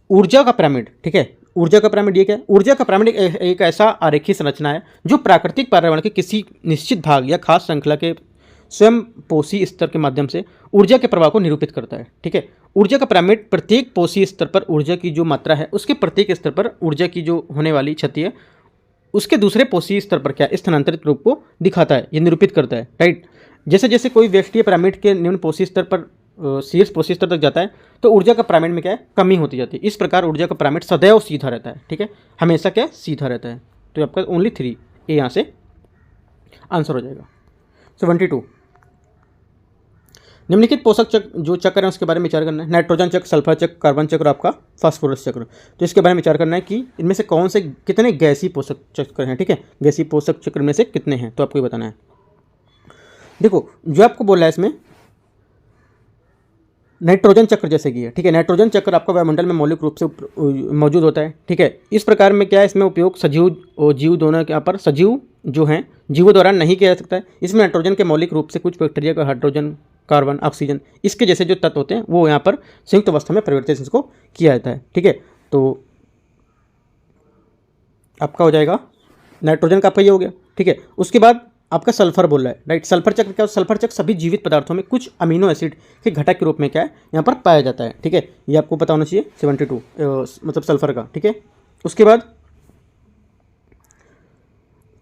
A: ऊर्जा का पिरामिड, ठीक है। ऊर्जा का पिरामिड ये क्या है? ऊर्जा का पिरामिड एक ऐसा आरेखीय संरचना है जो प्राकृतिक पर्यावरण के किसी निश्चित भाग या खास श्रृंखला के स्वयं पोषी स्तर के माध्यम से ऊर्जा के प्रवाह को निरूपित करता है। ठीक है, ऊर्जा का पिरामिड प्रत्येक पोषी स्तर पर ऊर्जा की जो मात्रा है उसके प्रत्येक स्तर पर ऊर्जा की जो होने वाली क्षति है उसके दूसरे पोषी स्तर पर क्या स्थानांतरित रूप को दिखाता है, ये निरूपित करता है। राइट, जैसे जैसे कोई व्यष्टि पिरामिड के निम्न पोषी स्तर पर शीर्ष पोषी स्तर तक जाता है तो ऊर्जा का पिरामिड में क्या है, कमी होती जाती है। इस प्रकार ऊर्जा का पिरामिड सदैव सीधा रहता है। ठीक है, हमेशा क्या सीधा रहता है। तो आपका ओनली 3 ए यहाँ से आंसर हो जाएगा। 72 निम्नलिखित पोषक चक्र जो चक्र है उसके बारे में विचार करना है। नाइट्रोजन चक्र, सल्फर चक्र, कार्बन चक्र, आपका फास्फोरस चक्र। तो इसके बारे में विचार करना है कि इनमें से कौन से कितने गैसीय पोषक चक्र हैं। ठीक है, गैसीय पोषक चक्र में से कितने हैं तो आपको ये बताना है। देखो जो आपको बोला है इसमें नाइट्रोजन चक्र जैसे कि है। ठीक है, नाइट्रोजन चक्र आपका वायुमंडल में मौलिक रूप से मौजूद होता है। ठीक है, इस प्रकार में क्या है, इसमें उपयोग सजीव और जीव दोनों के यहाँ पर सजीव जो हैं जीवों द्वारा नहीं किया जा सकता है। इसमें नाइट्रोजन के मौलिक रूप से कुछ बैक्टीरिया का हाइड्रोजन, कार्बन, ऑक्सीजन इसके जैसे जो तत्व होते हैं वो यहाँ पर संयुक्त अवस्था में परिवर्तित इसको किया जाता है। ठीक है, तो आपका हो जाएगा नाइट्रोजन का आपका ये हो गया। ठीक है, उसके बाद आपका सल्फर बोल रहा है। राइट, सल्फर चक्र क्या, सल्फर चक्र सभी जीवित पदार्थों में कुछ अमीनो एसिड के घटक के रूप में क्या है यहाँ पर पाया जाता है। ठीक है, ये आपको पता होना चाहिए। 72 मतलब सल्फर का। ठीक है, उसके बाद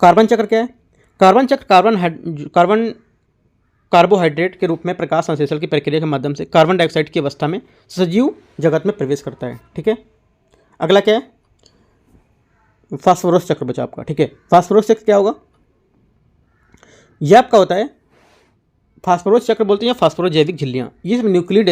A: कार्बन चक्र क्या है, कार्बन चक्र कार्बोहाइड्रेट के रूप में प्रकाश संश्लेषण की प्रक्रिया के माध्यम से कार्बन डाइऑक्साइड की अवस्था में सजीव जगत में प्रवेश करता है। ठीक है, अगला क्या है, फास्फोरस चक्र बचा आपका। ठीक है, फास्फोरस चक्र क्या होगा, यह आपका होता है फास्फोरस चक्र बोलते हैं या फास्फोरस जैविक झिल्लियाँ। ये न्यूक्लिक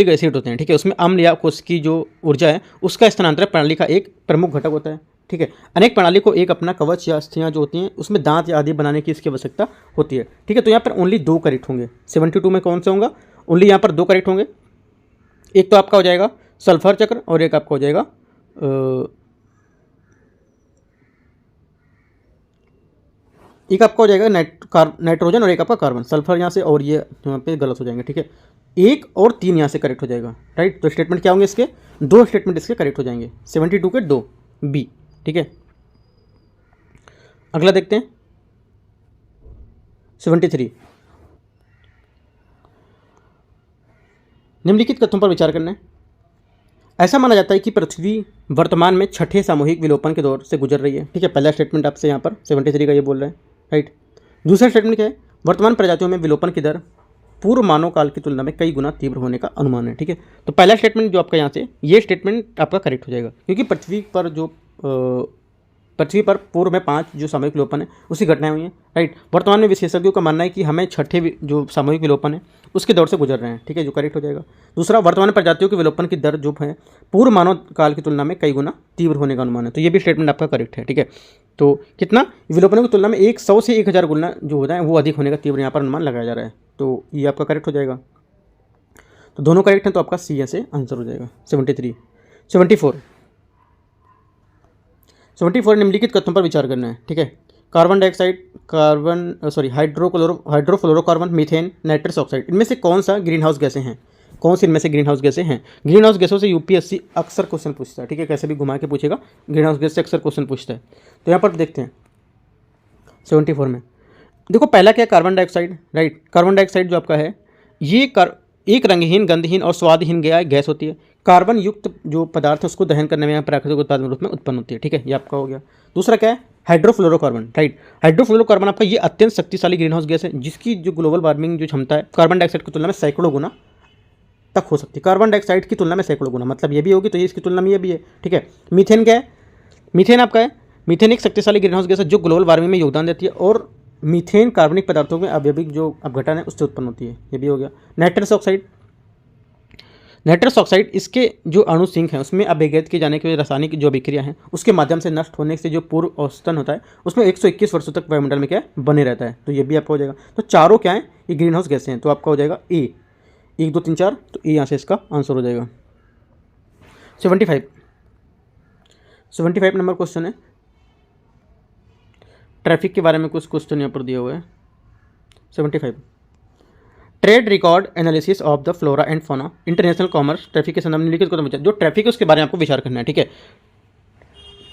A: एसिड होते हैं। ठीक है, उसमें अम्ल या कोश की जो ऊर्जा है उसका स्थानांतरण प्रणाली का एक प्रमुख घटक होता है। ठीक है, अनेक प्रणाली को एक अपना कवच या अस्थियाँ जो होती हैं उसमें दांत या आदि बनाने की इसकी आवश्यकता होती है। ठीक है, तो यहाँ पर ओनली 2 करेक्ट होंगे। 72 में कौन से होंगे, ओनली यहाँ पर 2 करेक्ट होंगे। एक तो आपका हो जाएगा सल्फर चक्र और एक आपका हो जाएगा एक आपका हो जाएगा नाइट्रोजन और एक आपका कार्बन। सल्फर यहाँ से और ये यहाँ पे गलत हो जाएंगे। ठीक है, 1 और 3 यहाँ से करेक्ट हो जाएगा। राइट, तो स्टेटमेंट क्या होंगे इसके, 2 स्टेटमेंट इसके करेक्ट हो जाएंगे। 72 के 2 बी। ठीक है, अगला देखते हैं 73 निम्नलिखित कथनों पर विचार करना है। ऐसा माना जाता है कि पृथ्वी वर्तमान में छठे सामूहिक विलोपन के दौर से गुजर रही है। ठीक है, पहला स्टेटमेंट आपसे यहाँ पर 73 का ये बोल रहा है। राइट, दूसरा स्टेटमेंट क्या है, वर्तमान प्रजातियों में विलोपन की दर पूर्व मानव काल की तुलना में कई गुना तीव्र होने का अनुमान है। ठीक है, तो पहला स्टेटमेंट जो आपका यहाँ से ये स्टेटमेंट आपका करेक्ट हो जाएगा क्योंकि पृथ्वी पर पूर्व में 5 जो सामूहिक विलोपन है उसी घटनाएं हुई हैं। राइट, वर्तमान में विशेषज्ञों का मानना है कि हमें छठे जो सामूहिक विलोपन है उसके दौर से गुजर रहे हैं। ठीक है, जो करेक्ट हो जाएगा। दूसरा, वर्तमान प्रजातियों के विलोपन की दर जो है पूर्व मानव काल की तुलना में कई गुना तीव्र होने का अनुमान है। तो ये भी स्टेटमेंट आपका करेक्ट है। ठीक है, तो कितना विलोपनों की तुलना में 100 से 1000 गुना जो होता है वो अधिक होने का तीव्र यहाँ पर अनुमान लगाया जा रहा है। तो ये आपका करेक्ट हो जाएगा। तो दोनों करेक्ट हैं, तो आपका सी से आंसर हो जाएगा। 73 74 निम्नलिखित कथनों पर विचार करना है। ठीक है, carbon dioxide, hydrofluorocarbon, methane, nitrous oxide इनमें से कौन सा ग्रीन हाउस गैसें हैं, कौन सी इनमें से ग्रीन हाउस गैसें हैं। ग्रीन हाउस गैसों से यूपीएससी अक्सर क्वेश्चन पूछता है। ठीक है, कैसे भी घुमा के पूछेगा, ग्रीन हाउस गैस से अक्सर क्वेश्चन पूछता है। तो यहाँ पर देखते हैं 74 में देखो पहला क्या है, carbon dioxide. Right, carbon dioxide जो आपका है ये एक रंगहीन, गंधहीन और स्वादहीन गैस होती है। कार्बन युक्त जो पदार्थ है उसको दहन करने में प्राकृतिक उत्पाद के रूप में उत्पन्न होती है। ठीक है, ये आपका हो गया। दूसरा क्या है, हाइड्रोफ्लोरोकार्बन। राइट, हाइड्रोफ्लोरोकार्बन आपका ये अत्यंत शक्तिशाली ग्रीन हाउस गैस है जिसकी जो ग्लोबल वार्मिंग जो क्षमता है कार्बन डाइऑक्साइड की तुलना में सैकड़ों गुना तक हो सकती है। कार्बन डाइऑक्साइड की तुलना में सैकड़ों गुना, मतलब ये भी होगी तो ये इसकी तुलना में ये भी है। ठीक है, मीथेन क्या है, मीथेन आपका है, मीथेन एक शक्तिशाली ग्रीन हाउस गैस है जो ग्लोबल वार्मिंग में योगदान देती है और मीथेन कार्बनिक पदार्थों में अवयविक जो अपघटन है उससे उत्पन्न होती है। ये भी हो गया। नाइट्रस ऑक्साइड इसके जो अणु सिंक हैं उसमें अभिगत किए जाने की रासायनिक जो अभिक्रिया है उसके माध्यम से नष्ट होने से जो पूर्व औसतन होता है उसमें 121 वर्षों तक वायुमंडल में क्या बने रहता है। तो ये भी आपका हो जाएगा। तो चारों क्या है, ये ग्रीन हाउस गैसें हैं। तो आपका हो जाएगा ए, 1 2 3 4, तो ए यहाँ से इसका आंसर हो जाएगा। 75 नंबर क्वेश्चन है, ट्रैफिक के बारे में कुछ क्वेश्चन यहाँ पर दिया हुआ है। 75 trade record analysis of the flora and fauna international commerce traffic के संदर्भ में लिखित को जो ट्रैफिक है उसके बारे में आपको विचार करना है। ठीक है,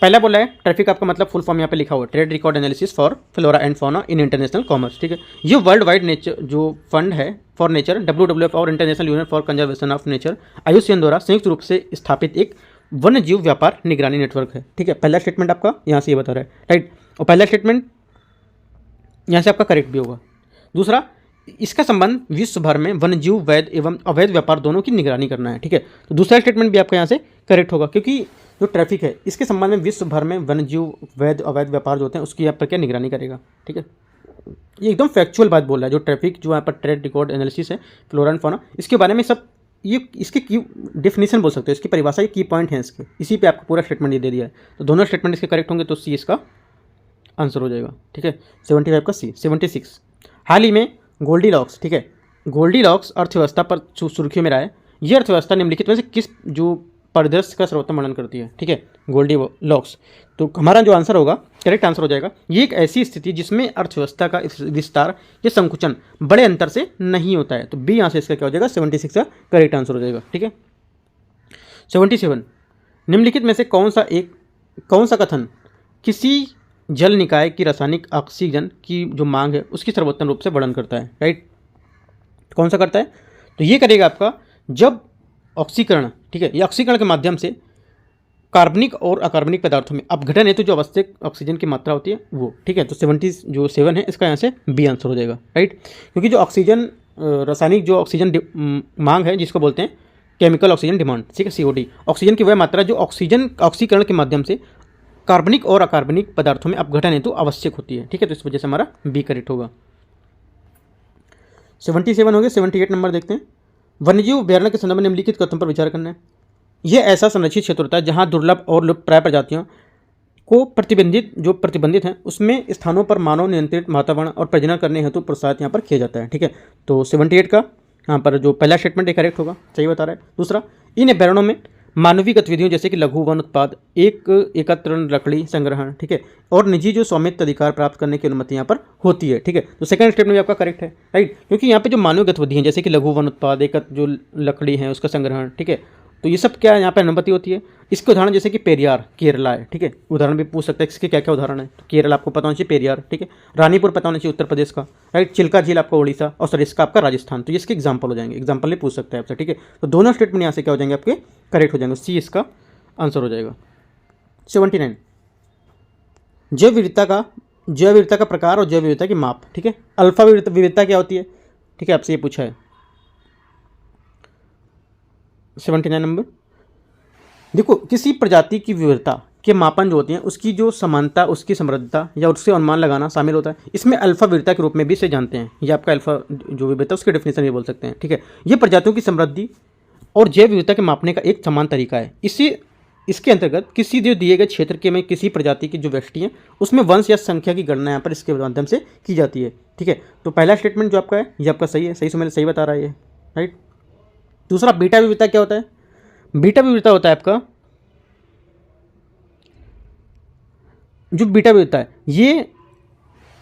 A: पहला बोला है ट्रैफिक आपका मतलब फुल फॉर्म यहाँ पे लिखा हुआ है, trade record analysis for flora and fauna in international commerce. ठीक है, ये वर्ल्ड वाइड नेचर जो फंड है फॉर नेचर WWF और international union for conservation of nature IUCN द्वारा संयुक्त रूप से स्थापित एक वन्य जीव व्यापार निगरानी नेटवर्क है। ठीक है, पहला स्टेटमेंट आपका यहाँ से ये बता रहा है, राइट। और पहला स्टेटमेंट यहाँ से आपका करेक्ट भी होगा। दूसरा, इसका संबंध विश्व भर में वन्यजीव वैध एवं अवैध व्यापार दोनों की निगरानी करना है। ठीक है, तो दूसरा स्टेटमेंट भी आपका यहाँ से करेक्ट होगा, क्योंकि जो ट्रैफिक है इसके संबंध में विश्व भर में वन्यजीव वैध अवैध व्यापार जो होते हैं उसकी यहाँ पर क्या निगरानी करेगा। ठीक है, ये एकदम फैक्चुअल बात बोल रहा है। जो ट्रैफिक जो यहाँ पर ट्रेड रिकॉर्ड एनालिसिस है फ्लोरा एंड फौना, इसके बारे में सब ये इसके की डेफिनेशन बोल सकते हो, इसकी परिभाषा, ये की पॉइंट है इसके, इसी पे आपको पूरा स्टेटमेंट ये दे दिया है। तो दोनों स्टेटमेंट इसके करेक्ट होंगे तो सी इसका आंसर हो जाएगा। ठीक है, 75 का सी। 76, हाल ही में गोल्डीलॉक्स, ठीक है, गोल्डीलॉक्स अर्थव्यवस्था पर सुर्खियों में रहा है। यह अर्थव्यवस्था निम्नलिखित में से किस जो परिदृश्य का सर्वोत्तम वर्णन करती है। ठीक है, गोल्डीलॉक्स, तो हमारा जो आंसर होगा, करेक्ट आंसर हो जाएगा, ये एक ऐसी स्थिति जिसमें अर्थव्यवस्था का विस्तार या संकुचन बड़े अंतर से नहीं होता है। तो बी यहाँ से इसका क्या हो जाएगा, 76 का करेक्ट आंसर हो जाएगा। ठीक है, 77, निम्नलिखित में से कौन सा कथन किसी जल निकाय की रासायनिक ऑक्सीजन की जो मांग है उसकी सर्वोत्तम रूप से वर्णन करता है, राइट। कौन सा करता है, तो ये करेगा आपका जब ऑक्सीकरण, ठीक है, ये ऑक्सीकरण के माध्यम से कार्बनिक और अकार्बनिक पदार्थों में अपघटन हेतु जो आवश्यक ऑक्सीजन की मात्रा होती है वो। ठीक है, तो 77 है इसका यहाँ से बी आंसर हो जाएगा, राइट। क्योंकि जो ऑक्सीजन रासायनिक जो ऑक्सीजन मांग है जिसको बोलते हैं केमिकल ऑक्सीजन डिमांड, ठीक है, COD, ऑक्सीजन की वह मात्रा जो ऑक्सीकरण के माध्यम से कार्बनिक और अकार्बनिक पदार्थों में अपघटन हेतु आवश्यक होती है। ठीक है, तो इस वजह से हमारा बी करेक्ट होगा। 77 हो गया। 78 नंबर देखते हैं, वन्यजीव अभ्यारण्य के संदर्भ में निम्नलिखित कथन पर विचार करना है। यह ऐसा संरक्षित क्षेत्र होता है जहां दुर्लभ और लुप्तप्राय प्रजातियों को प्रतिबंधित हैं उसमें स्थानों पर मानव नियंत्रित वातावरण और प्रजनन करने हेतु प्रोत्साहित यहाँ पर किया जाता है। ठीक है, तो 78 का यहाँ पर जो पहला स्टेटमेंट है करेक्ट होगा, सही बता रहा है। दूसरा, इन अभ्यारण्यों में मानवीय गतिविधियों जैसे कि लघु वन उत्पाद, एकत्रण लकड़ी संग्रहण, ठीक है, और निजी जो स्वामित्व अधिकार प्राप्त करने की अनुमति यहाँ पर होती है। ठीक है, तो सेकंड स्टेटमेंट भी आपका करेक्ट है, राइट, क्योंकि यहाँ पे जो मानवीय गतिविधियाँ जैसे कि लघु वन उत्पाद, एकत्र जो लकड़ी है उसका संग्रहण, ठीक है, तो ये सब क्या यहाँ पर अनुमति होती है। इसके उदाहरण जैसे कि पेरियार केरला है, ठीक है, उदाहरण भी पूछ सकते हैं इसके क्या क्या उदाहरण है। तो केरल आपको पता होना चाहिए, पेरियार, ठीक है, रानीपुर पता होना चाहिए उत्तर प्रदेश का, राइट, चिल्का झील आपका उड़ीसा और सरिस्का आपका राजस्थान। तो ये इसके एग्जाम्पल हो जाएंगे, एग्जाम्पल नहीं पूछ सकते हैं आपसे। ठीक है, तो दोनों स्टेटमेंट यहाँ से क्या हो जाएंगे आपके करेक्ट हो जाएंगे, सी इसका आंसर हो जाएगा। 79, जैव विविधता का प्रकार और जैव विविधता की माप। ठीक है, अल्फा विविधता क्या होती है, ठीक है, आपसे ये पूछा है। 79 नंबर, देखो किसी प्रजाति की विविधता के मापन जो होती हैं उसकी जो समानता, उसकी समृद्धता या उससे अनुमान लगाना शामिल होता है। इसमें अल्फा विविधता के रूप में भी इसे जानते हैं। ये आपका अल्फा जो विविधता उसके डेफिनेशन ये बोल सकते हैं। ठीक है, ये प्रजातियों की समृद्धि और जैव विविधता के मापने का एक समान तरीका है। इसके अंतर्गत किसी जो दिए गए क्षेत्र के में किसी प्रजाति की जो व्यष्टि है उसमें वंश या संख्या की गणना यहाँ पर इसके माध्यम से की जाती है। ठीक है, तो पहला स्टेटमेंट जो आपका है ये आपका सही है, सही से मैंने सही बता रहा है ये, राइट। दूसरा, बीटा विविधता क्या होता है, बीटा विविधता होता है आपका जो बीटा विविधता है ये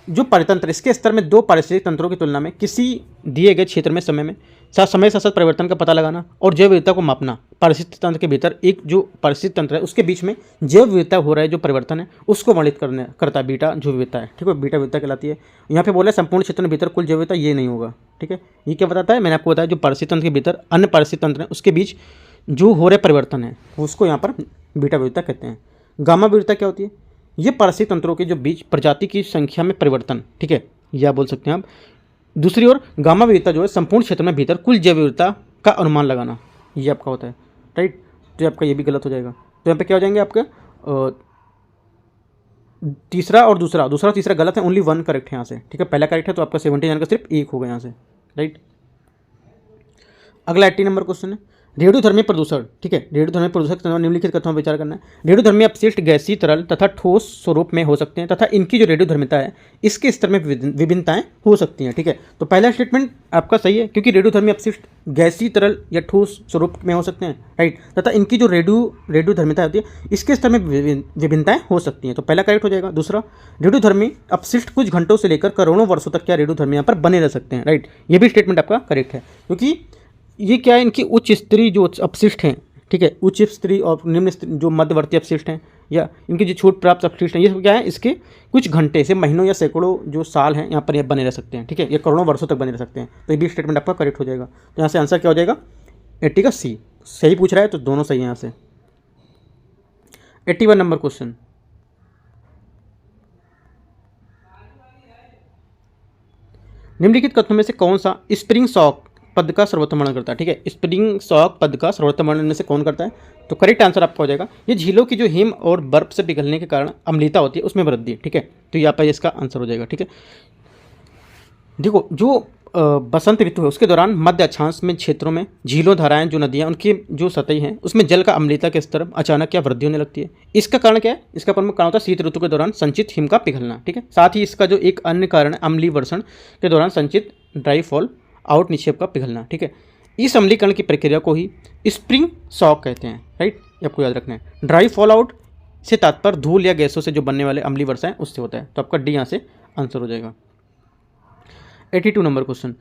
A: जो पारितंत्र इसके स्तर में दो पारिस्थितिक तंत्रों की तुलना में किसी दिए गए क्षेत्र में समय साथ साथ परिवर्तन का पता लगाना और जैव विविधता को मापना। पारिस्थितिक तंत्र के भीतर एक जो पारिस्थितिक तंत्र है उसके बीच में जैव विविधता हो रहा है जो परिवर्तन है उसको वर्णित करता है बीटा जो विविधता है। ठीक है, बीटा विविधता कहलाती है। यहाँ पे बोला संपूर्ण क्षेत्र में भीतर कुल जैव विविधता, ये नहीं होगा। ठीक है, ये क्या बताता है, मैंने आपको बताया जो पारिस्थितिक तंत्र के भीतर अन्य पारिस्थितिक तंत्र है उसके बीच जो हो रहे परिवर्तन है उसको यहाँ पर बीटा विविधता कहते हैं। गामा विविधता क्या होती है, ये पारिस्थितिक तंत्रों के जो बीच प्रजाति की संख्या में परिवर्तन। ठीक है, यह बोल सकते हैं आप। दूसरी ओर गामा विविधता जो है संपूर्ण क्षेत्र में भीतर कुल जैव विविधता का अनुमान लगाना, ये आपका होता है, राइट। तो आपका ये भी गलत हो जाएगा। तो यहाँ पे क्या हो जाएंगे आपका तीसरा और दूसरा तीसरा गलत है, ओनली वन करेक्ट है यहाँ से। ठीक है, पहला करेक्ट है तो आपका 79 का सिर्फ एक होगा यहाँ से, राइट। अगला 80 नंबर क्वेश्चन है, रेडियोधर्मी प्रदूषण। ठीक है, रेडियोधर्मी प्रदूषण के संदर्भ निम्नलिखित कथनों पर विचार करना है। रेडियोधर्मी अपशिष्ट गैसीय, तरल तथा ठोस स्वरूप में हो सकते हैं तथा इनकी जो रेडियोधर्मिता है इसके स्तर में विभिन्नताएं हो सकती हैं। ठीक है, तो पहला स्टेटमेंट आपका सही है क्योंकि रेडियोधर्मी अपशिष्ट गैसीय, तरल या ठोस स्वरूप में हो सकते हैं, राइट, तथा इनकी जो रेडियोधर्मिता होती है इसके स्तर में विभिन्नताएं हो सकती हैं, तो पहला करेक्ट हो जाएगा। दूसरा, रेडियोधर्मी अपशिष्ट कुछ घंटों से लेकर करोड़ों वर्षों तक क्या रेडियोधर्मी यहाँ पर बने रह सकते हैं, राइट, ये भी स्टेटमेंट आपका करेक्ट है क्योंकि ये क्या है, इनकी उच्च स्तरीय जो अपशिष्ट हैं, ठीक है, उच्च स्तरीय और निम्न जो मध्यवर्ती अपशिष्ट हैं या इनकी जो छूट प्राप्त अपशिष्ट हैं, ये क्या है, इसके कुछ घंटे से महीनों या सैकड़ों जो साल हैं यहाँ पर ये बने रह सकते हैं, ठीक है, ये करोड़ों वर्षों तक बने रह सकते हैं। तो ये भी स्टेटमेंट आपका करेक्ट हो जाएगा। तो यहाँ से आंसर क्या हो जाएगा, 80 का सी। सही पूछ रहा है तो दोनों सही है यहाँ से। 81 नंबर क्वेश्चन, निम्नलिखित कथनों में से कौन सा स्प्रिंग सॉक पद का सर्वोत्तम वर्णन करता है, ठीक है, स्प्रिंग सॉक पद का सर्वोत्तम वर्णन में से कौन करता है, तो करेक्ट आंसर आपका हो जाएगा ये झीलों की जो हिम और बर्फ से पिघलने के कारण अम्लता होती है उसमें वृद्धि, ठीक है, तो यहाँ पर इसका आंसर हो जाएगा, ठीक है। देखो जो बसंत ऋतु है उसके दौरान मध्य अक्षांश में क्षेत्रों में झीलों, धाराएं, जो नदियां, उनकी जो सतही हैं उसमें जल का अम्लता के स्तर अचानक क्या वृद्धि होने लगती है। इसका कारण क्या है, इसका प्रमुख कारण होता है शीत ऋतु के दौरान संचित हिम का पिघलना, ठीक है। साथ ही इसका जो एक अन्य कारण है अम्लीय वर्षण के दौरान संचित ड्राई फॉल आउट निक्षेप का पिघलना, ठीक है। इस अम्लीकरण की प्रक्रिया को ही स्प्रिंग सॉक कहते हैं, राइट, ये आपको याद रखना है। ड्राई फॉल आउट से तात्पर्य धूल या गैसों से जो बनने वाले अम्लीय वर्षा है उससे होता है, तो आपका डी यहाँ से आंसर हो जाएगा। 82 नंबर क्वेश्चन,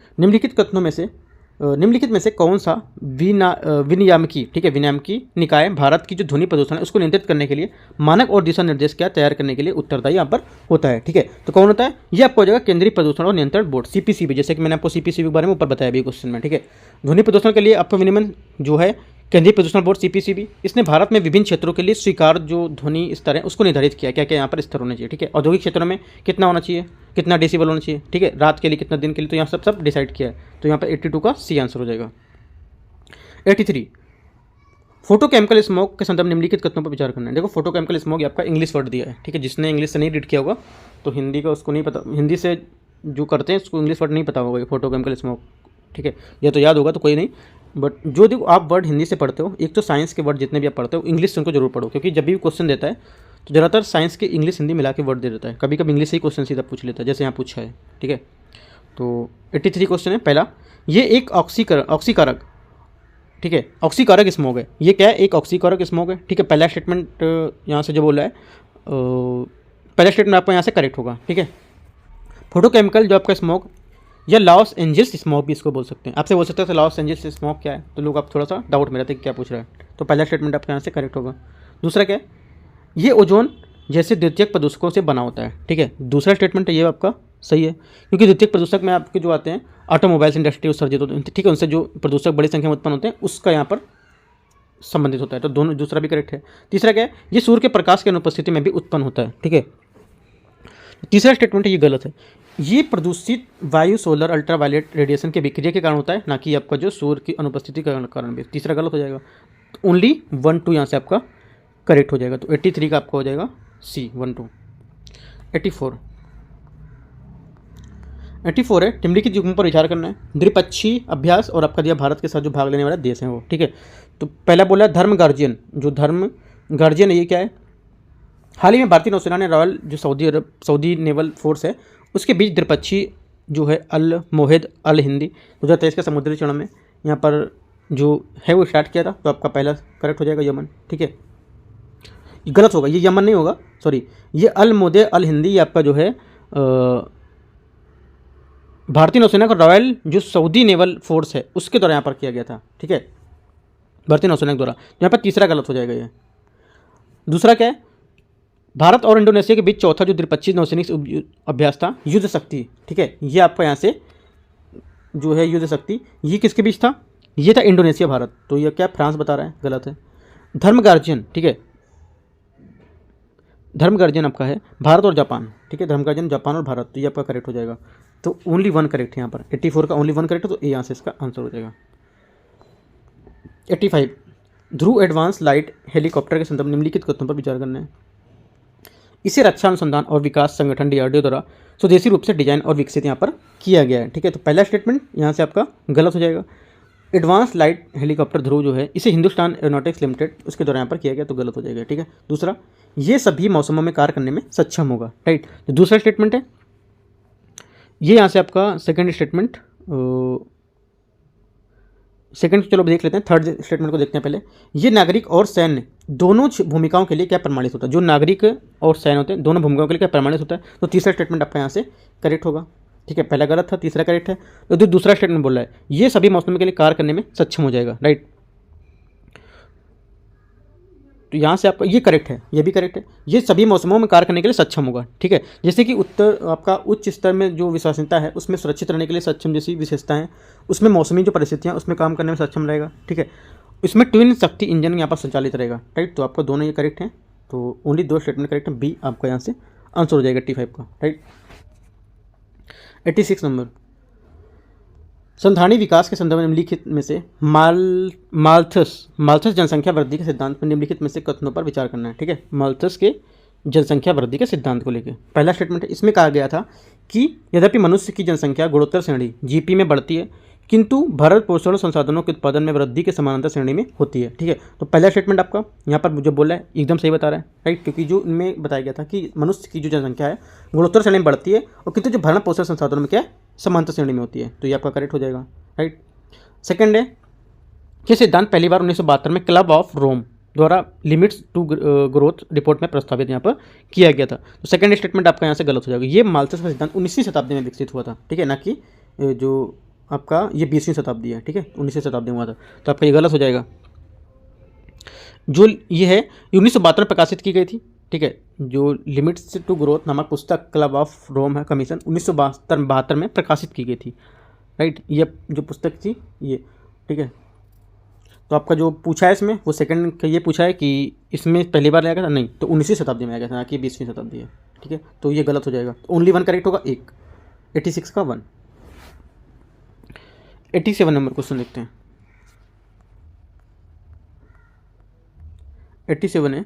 A: निम्नलिखित में से कौन सा विनियामकी, ठीक है, विनियामकी निकाय भारत की जो ध्वनि प्रदूषण है उसको नियंत्रित करने के लिए मानक और दिशा निर्देश क्या तैयार करने के लिए उत्तरदायी यहाँ पर होता है, ठीक है। तो कौन होता है, ये आपको हो जाएगा केंद्रीय प्रदूषण और नियंत्रण बोर्ड, सीपीसीबी, जैसे कि मैंने आपको सीपीसीबी के बारे में ऊपर बताया भी क्वेश्चन में, ठीक है। ध्वनि प्रदूषण के लिए आपका विनियमन जो है केंद्रीय प्रदूषण बोर्ड सीपीसीबी, इसने भारत में विभिन्न क्षेत्रों के लिए स्वीकार जो ध्वनि स्तर है उसको निर्धारित किया, क्या क्या यहाँ पर स्तर होने चाहिए, ठीक है। औद्योगिक क्षेत्रों में कितना होना चाहिए, कितना डेसिबल होना चाहिए, ठीक है, रात के लिए कितना, दिन के लिए, तो यहाँ सब डिसाइड किया है। तो यहाँ पर 82 का सी आंसर हो जाएगा। 83, फोटोकेमिकल स्मोक के संदर्भ में निम्नलिखित कथनों पर विचार करना है। देखो फोटोकेमिकल स्मोक आपका इंग्लिश वर्ड दिया है, ठीक है, जिसने इंग्लिश से नहीं रीड किया होगा तो हिंदी का उसको नहीं पता, हिंदी से जो करते हैं उसको इंग्लिश वर्ड नहीं पता होगा ये फोटोकेमिकल स्मोक, ठीक है, ये तो याद होगा तो कोई नहीं, बट जो देखो आप वर्ड हिंदी से पढ़ते हो, एक तो साइंस के वर्ड जितने भी आप पढ़ते हो इंग्लिश से उनको जरूर पढ़ो, क्योंकि जब भी क्वेश्चन देता है तो ज़्यादातर साइंस के इंग्लिश हिंदी मिला के वर्ड दे देता है, कभी कभी इंग्लिश से ही क्वेश्चन सीधा पूछ लेता है, जैसे यहाँ पूछा है, ठीक है। तो 83 क्वेश्चन है पहला, ये एक ऑक्सीकारक, ठीक है, ऑक्सीकारक स्मोक है, ये क्या है, एक ऑक्सीकारक स्मोक है, ठीक है। पहला स्टेटमेंट यहाँ से जो बोला है पहला स्टेटमेंट आपका यहाँ से करेक्ट होगा, ठीक है। फोटोकेमिकल जो आपका स्मोक या लॉस एंजल्स स्मोक भी इसको बोल सकते हैं, आपसे बोल सकते हैं लॉस एंजल्स स्मोक क्या है, तो लोग आप थोड़ा सा डाउट में रहते हैं क्या पूछ रहा है, तो पहला स्टेटमेंट आपका यहाँ से करेक्ट होगा। दूसरा क्या है, ये ओजोन जैसे द्वितीयक प्रदूषकों से बना होता है, ठीक है, दूसरा स्टेटमेंट है ये आपका सही है, क्योंकि द्वितीयक प्रदूषक में आपके जो आते हैं ऑटोमोबाइल्स इंडस्ट्री उत्सर्जित होते हैं, ठीक है, उनसे जो प्रदूषक बड़ी संख्या में उत्पन्न होते हैं उसका यहाँ पर संबंधित होता है, तो दोनों, दूसरा भी करेक्ट है। तीसरा क्या है, ये सूर्य के प्रकाश की अनुपस्थिति में भी उत्पन्न होता है, ठीक है। तीसरा स्टेटमेंट है ये गलत है, ये प्रदूषित वायु सोलर अल्ट्रावायलेट रेडिएशन के विक्रिया के कारण होता है, ना कि आपका जो सूर्य की अनुपस्थिति के कारण भी। तीसरा गलत हो जाएगा, ओनली 1 2 यहाँ से आपका करेक्ट हो जाएगा, तो 83 का आपका हो जाएगा सी 1 2। 84 है, निम्नलिखित युग्मों पर विचार करना है, द्विपक्षीय अभ्यास और आपका दिया भारत के साथ जो भाग लेने वाला देश हैं वो, ठीक है। तो पहला बोला है धर्म गार्जियन, जो धर्म गार्जियन है ये क्या है, हाल ही में भारतीय नौसेना ने रॉयल जो सऊदी नेवल फोर्स है उसके बीच द्विपक्षीय जो है अल मोहिद अल हिंदी 2023 के समुद्री चरण में यहाँ पर जो है वो स्टार्ट किया था, तो आपका पहला करेक्ट हो जाएगा यमन, ठीक है। गलत होगा, ये यमन नहीं होगा, सॉरी, ये अल मोदे अल हिंदी ये आपका जो है भारतीय नौसेना का रॉयल जो सऊदी नेवल फोर्स है उसके द्वारा यहाँ पर किया गया था, ठीक है, भारतीय नौसेना के द्वारा। यहाँ पर तीसरा गलत हो जाएगा ये। दूसरा क्या है, भारत और इंडोनेशिया के बीच चौथा जो द्विपक्षीय नौसैनिक अभ्यास था युद्ध शक्ति, ठीक है, ये आपका यहाँ से जो है युद्ध शक्ति ये किसके बीच था, ये था इंडोनेशिया भारत, तो ये क्या फ्रांस बता रहा है, गलत है। धर्म गार्जियन, ठीक है, धर्म गार्जियन आपका है भारत और जापान, ठीक है, धर्म गार्जियन जापान और भारत, तो ये आपका करेक्ट हो जाएगा, तो ओनली 1 करेक्ट है यहाँ पर, 84 का ओनली 1 करेक्ट है, तो ए यहाँ से इसका आंसर हो जाएगा। 85, ध्रुव एडवांस लाइट हेलीकॉप्टर के संदर्भ निम्नलिखित कथनों पर विचार करना है, इसे रक्षा अनुसंधान और विकास संगठन डीआरडीओ द्वारा स्वदेशी रूप से डिजाइन और विकसित यहाँ पर किया गया है, ठीक है। तो पहला स्टेटमेंट यहाँ से आपका गलत हो जाएगा, एडवांस लाइट हेलीकॉप्टर ध्रुव जो है इसे हिंदुस्तान एरोनॉटिक्स लिमिटेड उसके द्वारा यहाँ पर किया गया, तो गलत हो जाएगा, ठीक है। दूसरा, ये सभी मौसमों में कार्य करने में सक्षम होगा, राइट, तो दूसरा स्टेटमेंट है ये यहाँ से आपका सेकेंड स्टेटमेंट, सेकंड चलो देख लेते हैं, थर्ड स्टेटमेंट को देखते हैं पहले। ये नागरिक और सैन्य दोनों भूमिकाओं के लिए क्या प्रमाणित होता है, जो नागरिक और सैन्य होते हैं दोनों भूमिकाओं के लिए क्या प्रमाणित होता है, तो तीसरा स्टेटमेंट आपका यहाँ से करेक्ट होगा, ठीक है, पहला गलत था, तीसरा करेक्ट है। तो जो दूसरा स्टेटमेंट बोल रहा है ये सभी मौसम के लिए कार्य करने में सक्षम हो जाएगा, राइट। तो यहाँ से आपका ये करेक्ट है, ये भी करेक्ट है। ये सभी मौसमों में कार्य करने के लिए सक्षम होगा, ठीक है। जैसे कि उत्तर आपका उच्च स्तर में जो विश्वसनीयता है उसमें सुरक्षित रहने के लिए सक्षम जैसी विशेषताएं, उसमें मौसमी जो परिस्थितियाँ उसमें काम करने में सक्षम रहेगा, ठीक है। इसमें ट्विन शक्ति इंजन यहाँ पर संचालित रहेगा, राइट। तो आपका दोनों ये करेक्ट हैं, तो ओनली 2 स्टेटमेंट करेक्ट है। बी आपका यहाँ से आंसर हो जाएगा 85 का, राइट। 86 नंबर, संधारणी विकास के संदर्भ में निम्नलिखित में से माल्थस जनसंख्या वृद्धि के सिद्धांत में निम्नलिखित में से कथनों पर विचार करना है, ठीक है। माल्थस के जनसंख्या वृद्धि के सिद्धांत को लेकर पहला स्टेटमेंट है, इसमें कहा गया था कि यद्यपि मनुष्य की जनसंख्या गुणोत्तर श्रेणी जीपी में बढ़ती है, किंतु भरण पोषण संसाधनों के उत्पादन में वृद्धि के समानांतर श्रेणी में होती है, ठीक है। तो पहला स्टेटमेंट आपका यहाँ पर जो बोला है एकदम सही बता रहा है, राइट, क्योंकि जो इनमें बताया गया था कि मनुष्य की जो जनसंख्या है गुणोत्तर श्रेणी में बढ़ती है और किंतु जो भरण पोषण संसाधनों में क्या है समांतर श्रेणी में होती है, तो ये आपका करेक्ट हो जाएगा, राइट। सेकंड है कि सिद्धांत पहली बार 1972 में क्लब ऑफ रोम द्वारा लिमिट्स टू ग्रोथ रिपोर्ट में प्रस्तावित यहाँ पर किया गया था। तो सेकंड स्टेटमेंट आपका यहाँ से गलत हो जाएगा। ये माल्थस का सिद्धांत 19वीं शताब्दी में विकसित हुआ था, ठीक है, ना कि जो आपका ये 20वीं शताब्दी है, ठीक है, 19वीं शताब्दी में हुआ था, तो आपका ये गलत हो जाएगा। जो ये है 1972 में प्रकाशित की गई थी, ठीक है। जो लिमिट्स टू ग्रोथ नामक पुस्तक क्लब ऑफ रोम है कमीशन 1972 में प्रकाशित की गई थी, राइट। ये जो पुस्तक थी ये, ठीक है। तो आपका जो पूछा है इसमें वो सेकंड का ये पूछा है कि इसमें पहली बार लाया गया था, नहीं, तो 19वीं शताब्दी में आया गया था, ना कि 20वीं शताब्दी है, ठीक है। तो ये गलत हो जाएगा, ओनली 1 करेक्ट होगा, 1 86 का 1। 87 नंबर क्वेश्चन देखते हैं। 87 है,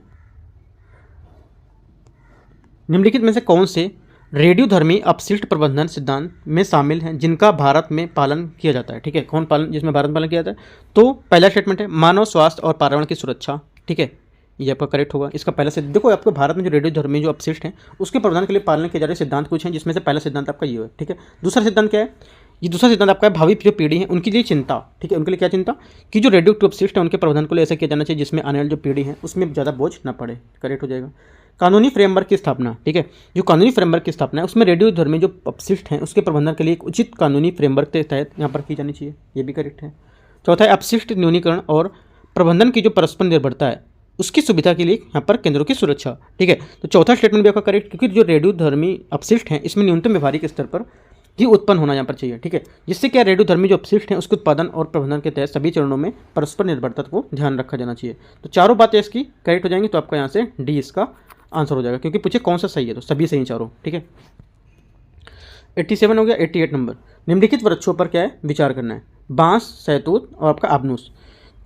A: निम्नलिखित में से कौन से रेडियोधर्मी अपशिष्ट प्रबंधन सिद्धांत में शामिल हैं जिनका भारत में पालन किया जाता है, ठीक है। कौन पालन, जिसमें भारत में पालन किया जाता है, तो पहला स्टेटमेंट है मानव स्वास्थ्य और पर्यावरण की सुरक्षा, ठीक है, ये आपका करेक्ट होगा। इसका पहला से देखो, आपको भारत में जो रेडियोधर्मी जो अपशिष्ट हैं उसके प्रबंधन के लिए पालन किए जा रहे सिद्धांत कुछ हैं, जिसमें से पहला सिद्धांत आपका ये है, ठीक है। दूसरा सिद्धांत क्या है, ये दूसरा सिद्धांत आपका है भावी जो पीढ़ी है उनके लिए चिंता, ठीक है, उनके लिए क्या चिंता कि जो रेडियो एक्टिव अपशिष्ट है उनके प्रबंधन को लिए ऐसा किया जाना चाहिए जिसमें आने वाली जो पीढ़ी है उसमें ज़्यादा बोझ न पड़े, करेक्ट हो जाएगा। कानूनी फ्रेमवर्क की स्थापना, ठीक है, जो कानूनी फ्रेमवर्क की स्थापना है उसमें रेडियोधर्मी जो अपशिष्ट हैं उसके प्रबंधन के लिए एक उचित कानूनी फ्रेमवर्क के तहत यहाँ पर की जानी चाहिए, ये भी करेक्ट है। चौथा है अपशिष्ट न्यूनीकरण और प्रबंधन की जो परस्पर निर्भरता है उसकी सुविधा के लिए यहाँ पर केंद्रों की सुरक्षा, ठीक है। तो चौथा स्टेटमेंट भी आपका करेक्ट, क्योंकि जो रेडियोधर्मी अपशिष्ट हैं इसमें न्यूनतम व्यवहारिक स्तर पर ही उत्पन्न होना यहाँ पर चाहिए, ठीक है, जिससे क्या रेडियोधर्मी जो अपशिष्ट हैं उसके उत्पादन और प्रबंधन के तहत सभी चरणों में परस्पर निर्भरता को ध्यान रखा जाना चाहिए। तो चारों बातें इसकी करेक्ट हो जाएंगी, तो आपका यहाँ से डी इसका आंसर हो जाएगा, क्योंकि पूछे कौन सा सही है तो सभी सही चारों, ठीक है। 87 हो गया। 88 नंबर, निम्नलिखित वृक्षों पर क्या है विचार करना है, बांस, शहतूत और आपका आबनूस।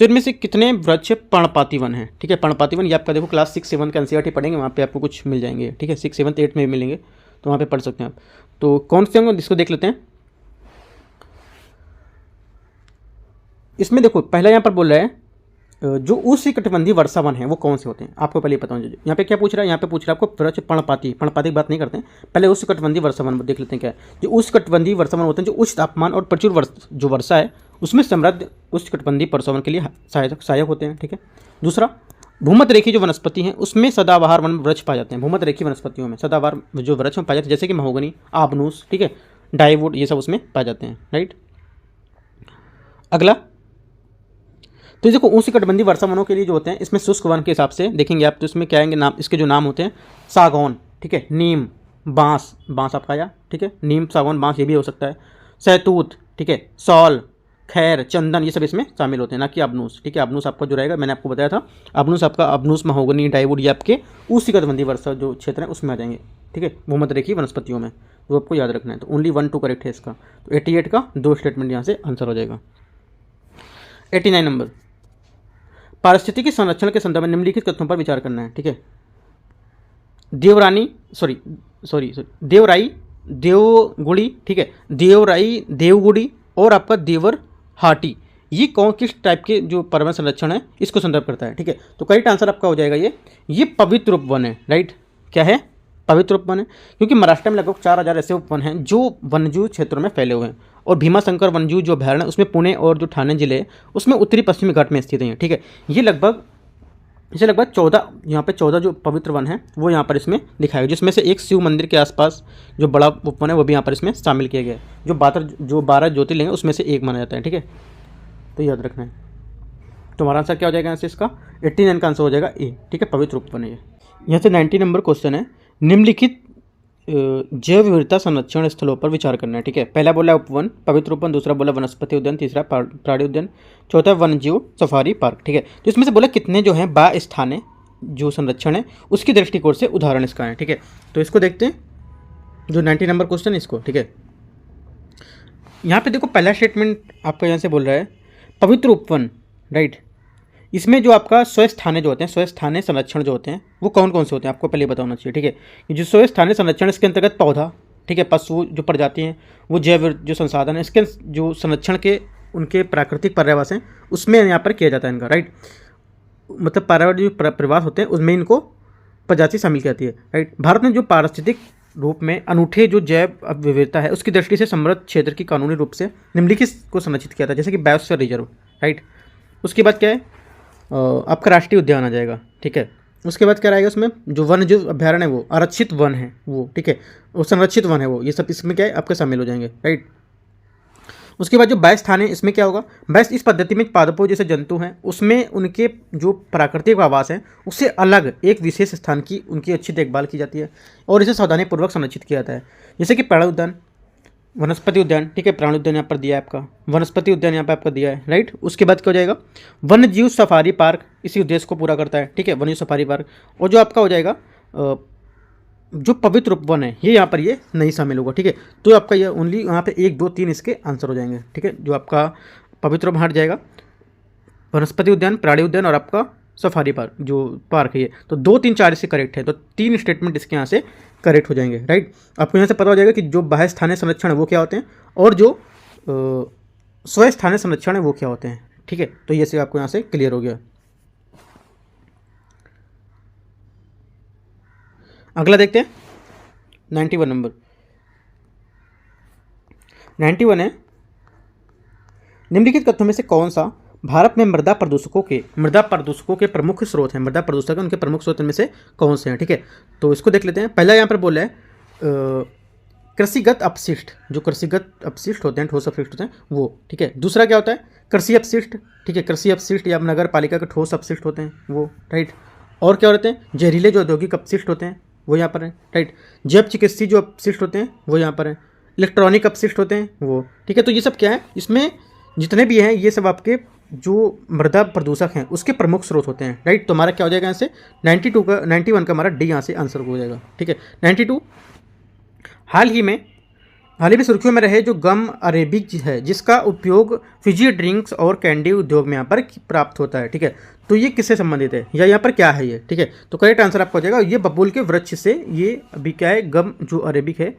A: तो इनमें से कितने वृक्ष पर्णपाती वन है, ठीक है। पर्णपाती वन ये आपका देखो क्लास 6-7 का एनसीईआरटी पढ़ेंगे, वहाँ पे आपको कुछ मिल जाएंगे, ठीक है, 6, 7, 8 में मिलेंगे, तो वहाँ पे पढ़ सकते हैं आप। तो कौन से होंगे इसको देख लेते हैं। इसमें देखो पहला यहाँ पर बोल रहा है जो उष्णकटिबंधीय वर्षा वन है वो कौन से होते हैं, आपको पहले पता होना चाहिए। यहाँ पे क्या पूछ रहा है, यहाँ पे पूछ रहा है आपको वृक्ष पर्णपाती की बात नहीं करते हैं, पहले उष्णकटिबंधीय वर्षा वन देख लेते हैं क्या है। जो उष्णकटिबंधीय वर्षा वन होते हैं जो उच्च तापमान और प्रचुर जो वर्षा है उसमें समृद्ध उष्णकटिबंधीय वर्षा वन के लिए सहायक होते हैं, ठीक है। दूसरा, भूमध्य रेखीय जो वनस्पति हैं उसमें सदाबहार वन वृक्ष पाए जाते हैं। भूमध्य रेखीय वनस्पतियों में सदाबहार जो वृक्ष पाए जाते हैं जैसे कि महोगनी, आबनूस, ठीक है, डाइवुड, ये सब उसमें पाए जाते हैं, राइट। अगला, तो देखो उष्णकटिबंधीय वर्षा वनों के लिए जो होते हैं इसमें शुष्क वन के हिसाब से देखेंगे आप, तो इसमें क्या आएंगे नाम, इसके जो नाम होते हैं सागौन, ठीक है, नीम, बांस आपका आया, ठीक है, नीम, सागौन, बांस ये भी हो सकता है, शहतूत, ठीक है, सौल, खैर, चंदन, ये सब इसमें शामिल होते हैं, ना कि अबनूस, ठीक है। अबनूस आपका जो रहेगा मैंने आपको बताया था, अबनूस, महोगनी, डाइवुड ये आपके उष्णकटिबंधीय वर्षा जो क्षेत्र है उसमें आ जाएंगे, ठीक है, भूमध्य रेखीय वनस्पतियों में, वो आपको याद रखना है। तो ओनली 1, 2 करेक्ट है इसका, तो 88 का 2 स्टेटमेंट यहाँ से आंसर हो जाएगा। 89 नंबर, पारिस्थितिकी संरक्षण के संदर्भ में निम्नलिखित कथनों पर विचार करना है, ठीक है। देवगुड़ी, ठीक है, देवगुड़ी और आपका देवर हाटी, ये कौन किस टाइप के जो पर्यावरण संरक्षण है इसको संदर्भ करता है, ठीक है। तो करेक्ट आंसर आपका हो जाएगा ये पवित्र उपवन है, राइट। क्या है, पवित्र उपवन है, क्योंकि महाराष्ट्र में लगभग 4000 ऐसे उपवन हैं जो वन्यजीव क्षेत्रों में फैले हुए हैं, और भीमाशंकर वन्यजीव जो अभयारण्य है उसमें पुणे और जो ठाणे जिले उसमें उत्तरी पश्चिमी घाट में स्थित हैं, ठीक है। ये लगभग 14 यहाँ पे 14 जो पवित्र वन है वो यहाँ पर इसमें दिखाया गया, जिसमें से एक शिव मंदिर के आसपास जो बड़ा उपवन है वो भी यहाँ पर इसमें शामिल किया गया है, जो 12 ज्योतिर्लिंग है उसमें से एक माना जाता है, ठीक है, तो याद रखना है। तुम्हारा आंसर क्या हो जाएगा यहाँ से इसका 89 का आंसर हो जाएगा ए। ठीक है, पवित्र उपवन है ये। यहाँ से 90 नंबर क्वेश्चन है, निम्नलिखित जैव विविधता संरक्षण स्थलों पर विचार करना है। ठीक है, पहला बोला उपवन, पवित्र उपवन, दूसरा बोला वनस्पति उद्यान, तीसरा प्राणी उद्यान, चौथा वन्यजीव सफारी पार्क। ठीक है, तो इसमें से बोला कितने जो है बा स्थान जो संरक्षण है उसकी दृष्टिकोण से उदाहरण इसका है। ठीक है, तो इसको देखते हैं जो 90 नंबर क्वेश्चन है इसको। ठीक है, यहाँ पे देखो पहला स्टेटमेंट आपका यहाँ से बोल रहा है पवित्र उपवन, राइट। इसमें जो आपका स्वस्थानीय जो होते हैं, स्वस्थानीय संरक्षण जो होते हैं वो कौन कौन से होते हैं आपको पहले बताना चाहिए। ठीक है, जो स्वस्थानीय संरक्षण इसके अंतर्गत पौधा, ठीक है, पशु जो प्रजाति हैं, वो जैव जो संसाधन है, इसके जो संरक्षण के उनके प्राकृतिक पर्यावास हैं उसमें यहाँ पर किया जाता है इनका, राइट। मतलब पर्यावरण जो प्रवास होते हैं उसमें इनको प्रजाति शामिल की जाती है, राइट। भारत में जो पारिस्थितिक रूप में अनूठे जो जैव विविधता है उसकी दृष्टि से समृद्ध क्षेत्र की कानूनी रूप से निम्नलिखित को संरक्षित किया था, जैसे कि बायोस्फीयर रिजर्व, राइट। उसके बाद क्या है आपका राष्ट्रीय उद्यान आ जाएगा। ठीक है, उसके बाद क्या रहेगा उसमें जो वन जो अभ्यारण्य है वो आरक्षित वन है वो, ठीक है, वो संरक्षित वन है वो, ये सब इसमें क्या है आपके शामिल हो जाएंगे, राइट। उसके बाद जो बाह्य स्थान है इसमें क्या होगा, बाह्य इस पद्धति में पादपों जैसे जंतु हैं उसमें उनके जो प्राकृतिक आवास है उससे अलग एक विशेष स्थान की उनकी अच्छी देखभाल की जाती है और इसे सावधानीपूर्वक संरक्षित किया जाता है, जैसे कि प्राणी उद्यान, वनस्पति उद्यान। ठीक है, प्राणी उद्यान यहाँ पर दिया है आपका, वनस्पति उद्यान यहाँ पर आपका दिया है, राइट। उसके बाद क्या हो जाएगा वन्य जीव सफारी पार्क, इसी उद्देश्य को पूरा करता है। ठीक है, वन्य सफारी पार्क। और जो आपका हो जाएगा जो पवित्र उपवन है ये यहाँ पर ये नहीं शामिल होगा। ठीक है, तो आपका ये ओनली यहाँ पे 1, 2, 3 इसके आंसर हो जाएंगे। ठीक है, जो आपका पवित्र उपवन हट जाएगा, वनस्पति उद्यान, प्राणी उद्यान और आपका सफारी पार्क जो पार्क है ये, तो 2, 3, 4 इससे करेक्ट है, तो 3 स्टेटमेंट इसके यहाँ से करेक्ट हो जाएंगे, राइट। आपको यहाँ से पता हो जाएगा कि जो बाह्य स्थानीय संरक्षण है वो क्या होते हैं और जो स्वस्थानीय संरक्षण है वो क्या होते हैं। ठीक है, तो ये से आपको यहाँ से क्लियर हो गया। अगला देखते हैं 91 नंबर। 91 है निम्नलिखित कथनों में से कौन सा भारत में मृदा प्रदूषकों के प्रमुख स्रोत हैं, मृदा प्रदूषक उनके प्रमुख स्रोत में से कौन से हैं। ठीक है, तो इसको देख लेते हैं। पहला यहाँ पर बोला है कृषिगत अपशिष्ट, जो कृषिगत अपशिष्ट होते हैं, ठोस अपशिष्ट होते हैं वो। ठीक है, दूसरा क्या होता है कृषि अपशिष्ट। ठीक है, कृषि अपशिष्ट या नगर पालिका के ठोस अपशिष्ट होते हैं वो, राइट। और क्या होते हैं जहरीले जो औद्योगिक अपशिष्ट होते हैं वो यहाँ पर है, राइट। जैव चिकित्सीय जो अपशिष्ट होते हैं वो यहाँ पर है, इलेक्ट्रॉनिक अपशिष्ट होते हैं वो। ठीक है, तो ये सब क्या है, इसमें जितने भी हैं ये सब आपके जो मृदा प्रदूषक हैं उसके प्रमुख स्रोत होते हैं, राइट। तो हमारा क्या हो जाएगा यहाँ से 91 का हमारा डी यहाँ से आंसर हो जाएगा। ठीक है, 92 हाल ही में सुर्खियों में रहे जो गम अरेबिक है जिसका उपयोग फिजी ड्रिंक्स और कैंडी उद्योग में यहाँ पर प्राप्त होता है। ठीक है, तो ये किससे संबंधित है या यहाँ पर क्या है ये। ठीक है, तो करेक्ट आंसर आपका हो जाएगा ये बबूल के वृक्ष से ये अभी क्या है गम जो अरेबिक है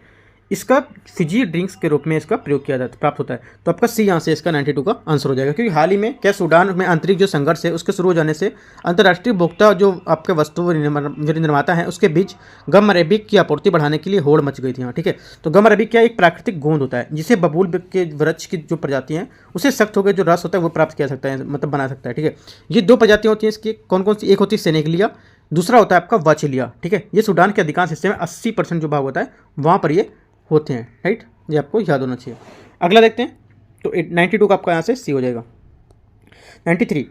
A: इसका फिजी ड्रिंक्स के रूप में इसका प्रयोग किया जाता प्राप्त होता है। तो आपका सी यहाँ से इसका 92 का आंसर हो जाएगा, क्योंकि हाल ही में क्या सूडान में आंतरिक जो संघर्ष है उसके शुरू हो जाने से अंतर्राष्ट्रीय उपभोक्ता जो आपके वस्तु निर्माता हैं उसके बीच गम अरेबिक की आपूर्ति बढ़ाने के लिए होड़ मच गई थी यहाँ। ठीक है, तो गम अरेबिक क्या एक प्राकृतिक गोंद होता है जिसे बबूल के वृक्ष की जो प्रजाति हैं उसे सख्त होकर जो रस होता है वो प्राप्त किया सकता है, मतलब बना सकता है। ठीक है, ये 2 प्रजातियाँ होती हैं इसकी, कौन कौन सी, एक होती है सेनेगलिया, दूसरा होता है आपका वाचिलिया। ठीक है, ये सूडान के अधिकांश हिस्से में 80% जो भाग होता है वहाँ पर ये होते हैं, राइट। ये आपको याद होना चाहिए। अगला देखते हैं, तो 92 का आपका यहाँ से सी हो जाएगा। 93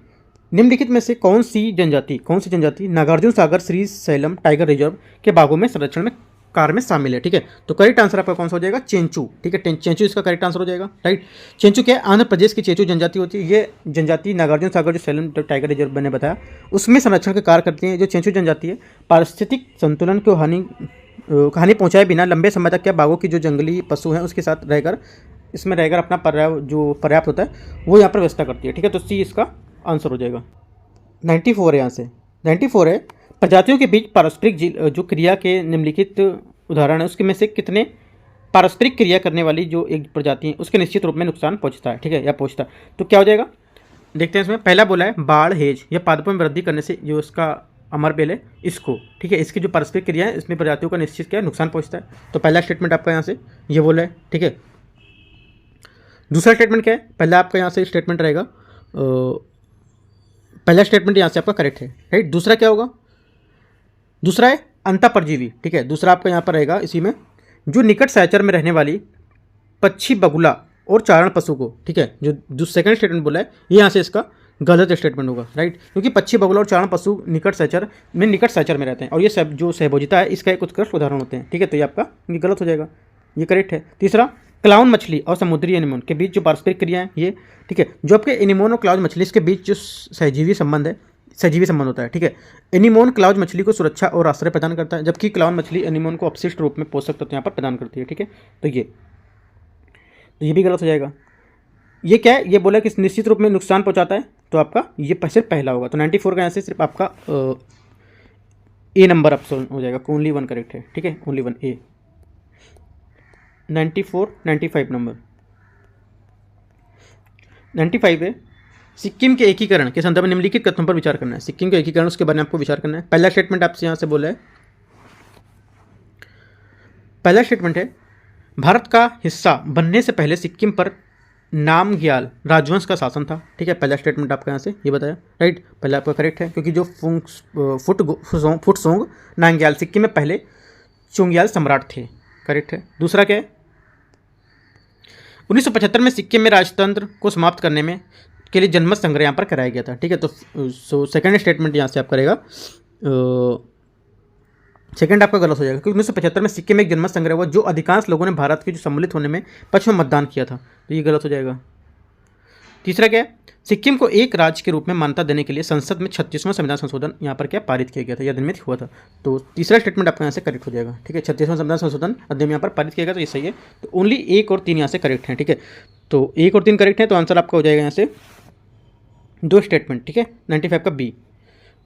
A: निम्नलिखित में से कौन सी जनजाति Nagarjuna Sagar Shri slam tiger reserve के बागों में संरक्षण में कार्य में शामिल है। ठीक है, तो करेक्ट आंसर आपका कौन सा हो जाएगा चेंचू। ठीक है, चेंचू इसका करेक्ट आंसर हो जाएगा, राइट। चेंचू क्या है आंध्र प्रदेश की चेंचू जनजाति होती है। ये जनजाति नागार्जुन सागर जो सैलम टाइगर रिजर्व मैंने बताया उसमें संरक्षण का कार्य करती है। जो चेंचू जनजाति है पारिस्थितिक संतुलन को हानि पहुंचाए बिना लंबे समय तक क्या बाघों की जो जंगली पशु हैं उसके साथ रहकर अपना पर्याप्त होता है वो यहाँ पर व्यवस्था करती है। ठीक है, तो सी इसका आंसर हो जाएगा। 94 है यहाँ से 94 है प्रजातियों के बीच पारस्परिक जो क्रिया के निम्नलिखित उदाहरण है उसके में से कितने पारस्परिक क्रिया करने वाली जो एक प्रजाति है उसके निश्चित रूप में नुकसान पहुँचता है। ठीक है, या पहुँचता है, तो क्या हो जाएगा देखते हैं इसमें। पहला बोला है बाढ़ हेज या पादपों में वृद्धि करने से जो उसका अमर बेल है इसको। ठीक है, इसकी जो पारस्परिक क्रिया है इसमें प्रजातियों का निश्चित क्या है नुकसान पहुंचता है। तो पहला स्टेटमेंट आपका यहाँ से ये बोला है। ठीक है, दूसरा स्टेटमेंट क्या है, पहला आपका यहाँ से स्टेटमेंट रहेगा पहला स्टेटमेंट यहाँ से आपका करेक्ट है, राइट। दूसरा क्या होगा, दूसरा है अंतःपरजीवी। ठीक है, दूसरा आपका यहाँ पर रहेगा इसी में जो निकट सहचर में रहने वाली पक्षी बगुला और चारण पशु को। ठीक है, जो सेकंड स्टेटमेंट बोला है ये यहाँ से इसका गलत स्टेटमेंट होगा, राइट, क्योंकि पक्षी, बगुला और चारण पशु निकट सहचर में रहते हैं और ये सब जो सहभोजिता है इसका एक उत्कृष्ट उदाहरण होते हैं, ठीक है। तो ये आपका ये गलत हो जाएगा, ये करेक्ट है। तीसरा, क्लाउन मछली और समुद्री एनिमोन के बीच जो पारस्परिक क्रिया है ये, ठीक है। जो आपके एनिमोन और क्लाउन मछली इसके बीच जो सहजीवी संबंध होता है, ठीक है। एनिमोन क्लाउन मछली को सुरक्षा और आश्रय प्रदान करता है, जबकि क्लाउन मछली एनिमोन को अपशिष्ट रूप में पोषक तत्व यहाँ पर प्रदान करती है, ठीक है। तो ये भी गलत हो जाएगा। ये क्या है, ये बोला कि निश्चित रूप में नुकसान पहुंचाता है, तो आपका ये सिर्फ पहला होगा। तो 94 का यहाँ से सिर्फ आपका ए नंबर ऑप्शन हो जाएगा, ओनली 1 करेक्ट है, ठीक है, ओनली 1 ए। 94, 95 नंबर 95 है, सिक्किम के एकीकरण के संदर्भ में निम्नलिखित कथनों पर विचार करना है। सिक्किम के एकीकरण, उसके बारे में आपको विचार करना है। पहला स्टेटमेंट आपसे यहाँ से बोला है, पहला स्टेटमेंट है, भारत का हिस्सा बनने से पहले सिक्किम पर नामग्याल राजवंश का शासन था, ठीक है। पहला स्टेटमेंट आपका यहाँ से ये बताया, राइट, पहला आपका करेक्ट है, क्योंकि जो फुटसोंग नामग्याल सिक्किम में पहले चोंग्याल सम्राट थे, करेक्ट है। दूसरा क्या है, 1975 में सिक्किम में राजतंत्र को समाप्त करने में के लिए जनमत संग्रह यहाँ पर कराया गया था, ठीक है। तो सेकंड स्टेटमेंट यहाँ से आप करेगा, सेकंड आपका गलत हो जाएगा, क्योंकि 1975 में सिक्किम में एक जनमत संग्रह हुआ जो अधिकांश लोगों ने भारत के जो सम्मिलित होने में पक्ष में मतदान किया था, तो ये गलत हो जाएगा। तीसरा क्या है, सिक्किम को एक राज्य के रूप में मान्यता देने के लिए संसद में 36वां संविधान संशोधन यहाँ पर क्या पारित किया गया था, यह दिन में हुआ था। तो तीसरा स्टेटमेंट आपका यहाँ से करेक्ट हो जाएगा, ठीक है। 36वां संविधान संशोधन अधिनियम यहाँ पर पारित किया गया, तो ये सही है। तो ओनली 1 और 3 यहाँ से करेक्ट हैं, ठीक है। तो 1 और 3 करेक्ट है, तो आंसर आपका हो जाएगा यहाँ से 2 स्टेटमेंट, ठीक है। 95 का बी।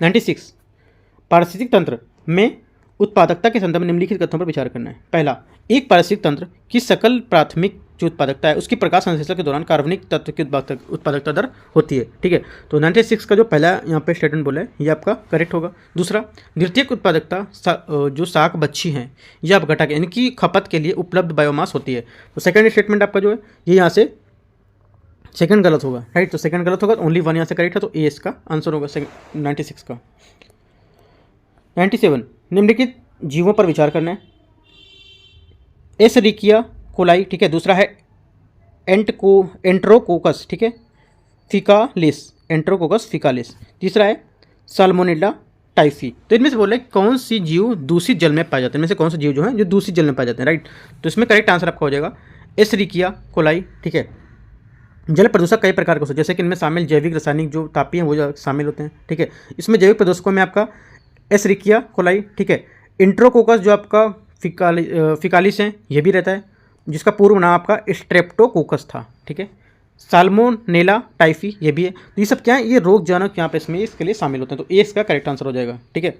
A: 96, पारिस्थितिक तंत्र में उत्पादकता के संदर्भ में निम्नलिखित कथनों पर विचार करना है। पहला, एक पारिस्थितिक तंत्र की सकल प्राथमिक जो उत्पादकता है उसकी प्रकाश संश्लेषण के दौरान कार्बनिक तत्व की उत्पादकता दर होती है, ठीक है। तो 96 का जो पहला यहाँ पे स्टेटमेंट बोला है ये आपका करेक्ट होगा। दूसरा, द्वितीयक उत्पादकता जो शाक बच्छी हैं या अपघटा के इनकी खपत के लिए उपलब्ध बायोमास होती है। तो सेकंड स्टेटमेंट आपका जो है ये यहाँ से सेकंड गलत होगा, राइट। तो सेकंड गलत होगा, ओनली 1 यहाँ से करेक्ट है, तो ए इसका आंसर होगा 96 का। 97, निम्नलिखित जीवों पर विचार करना है। एसरिकिया कोलाई, ठीक है। दूसरा है एंट्रोकोकस, ठीक है, फिकालिस, एंट्रोकोकस फिकालिस। तीसरा है साल्मोनेला टाइफी। तो इनमें से बोल रहे हैं कौन सी जीव दूषित जल में पाए जाते हैं, इनमें से कौन से जीव जो हैं जो दूषित जल में पाए जाते हैं, राइट। तो इसमें करेक्ट आंसर आपका हो जाएगा एसरिकिया कोलाई, ठीक है। जल प्रदूषक कई प्रकार के होते हैं, जैसे कि इनमें शामिल जैविक रासायनिक जो तापीय हैं वो शामिल होते हैं, ठीक है। इसमें जैविक प्रदूषकों में आपका एसरिकिया कोलाई, ठीक है। इंट्रोकोकस जो आपका फिकालिस है ये भी रहता है, जिसका पूर्व नाम आपका स्ट्रेप्टोकोकस था, ठीक है। साल्मोनेला टाइफी ये भी है। तो ये सब क्या है, ये रोगजनक यहाँ पे इसमें इसके लिए शामिल होते हैं, तो ए इसका करेक्ट आंसर हो जाएगा, ठीक है।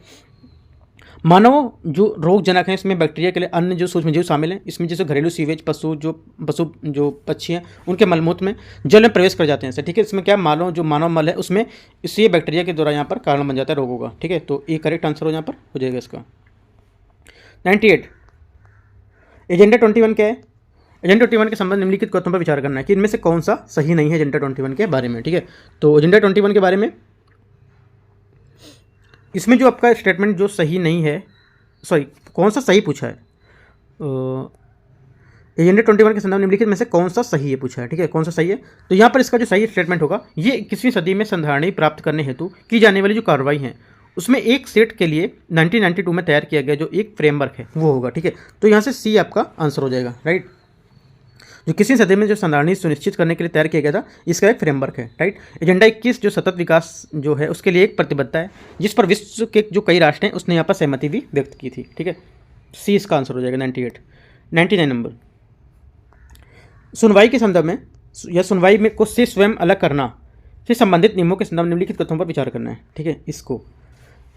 A: मानव जो रोगजनक है इसमें बैक्टीरिया के लिए अन्य जो सूक्ष्मजीव शामिल हैं, इसमें जैसे घरेलू सीवेज पशु जो पक्षी हैं उनके मलमूत्र में जल में प्रवेश कर जाते हैं, ठीक है। इसमें क्या मानव मल है उसमें इससे बैक्टीरिया के द्वारा यहाँ पर कारण बन जाता है रोगों का, ठीक है। तो ये करेक्ट आंसर हो यहाँ पर हो जाएगा इसका। 98, एजेंडा 21 क्या है। एजेंडा 21 के संबंध निम्नलिखित कथनों पर विचार करना है कि इनमें से कौन सा सही नहीं है एजेंडा 21 के बारे में, ठीक है। तो एजेंडा 21 के बारे में इसमें जो आपका स्टेटमेंट जो सही नहीं है, सॉरी कौन सा सही पूछा है, एजेंडा 21 के संदर्भ निम्नलिखित में से कौन सा सही है पूछा है, ठीक है, कौन सा सही है। तो यहाँ पर इसका जो सही स्टेटमेंट होगा, ये 21वीं सदी में संधारणी प्राप्त करने हेतु की जाने वाली जो कार्रवाई है उसमें एक सेट के लिए 1992 में तैयार किया गया जो एक फ्रेमवर्क है वो होगा, ठीक है। तो यहाँ से सी आपका आंसर हो जाएगा, राइट। जो किसी सदी में जो संधारणी सुनिश्चित करने के लिए तैयार किया गया था इसका एक फ्रेमवर्क है, राइट। एजेंडा 21 जो सतत विकास जो है उसके लिए एक प्रतिबद्धता है जिस पर विश्व के जो कई राष्ट्र हैं उसने यहाँ पर सहमति भी व्यक्त की थी, ठीक है। सी इसका आंसर हो जाएगा 98। 99 नंबर, सुनवाई के संदर्भ में या सुनवाई में को से स्वयं अलग करना से संबंधित नियमों के संदर्भ निम्नलिखित कथनों पर विचार करना है, ठीक है। इसको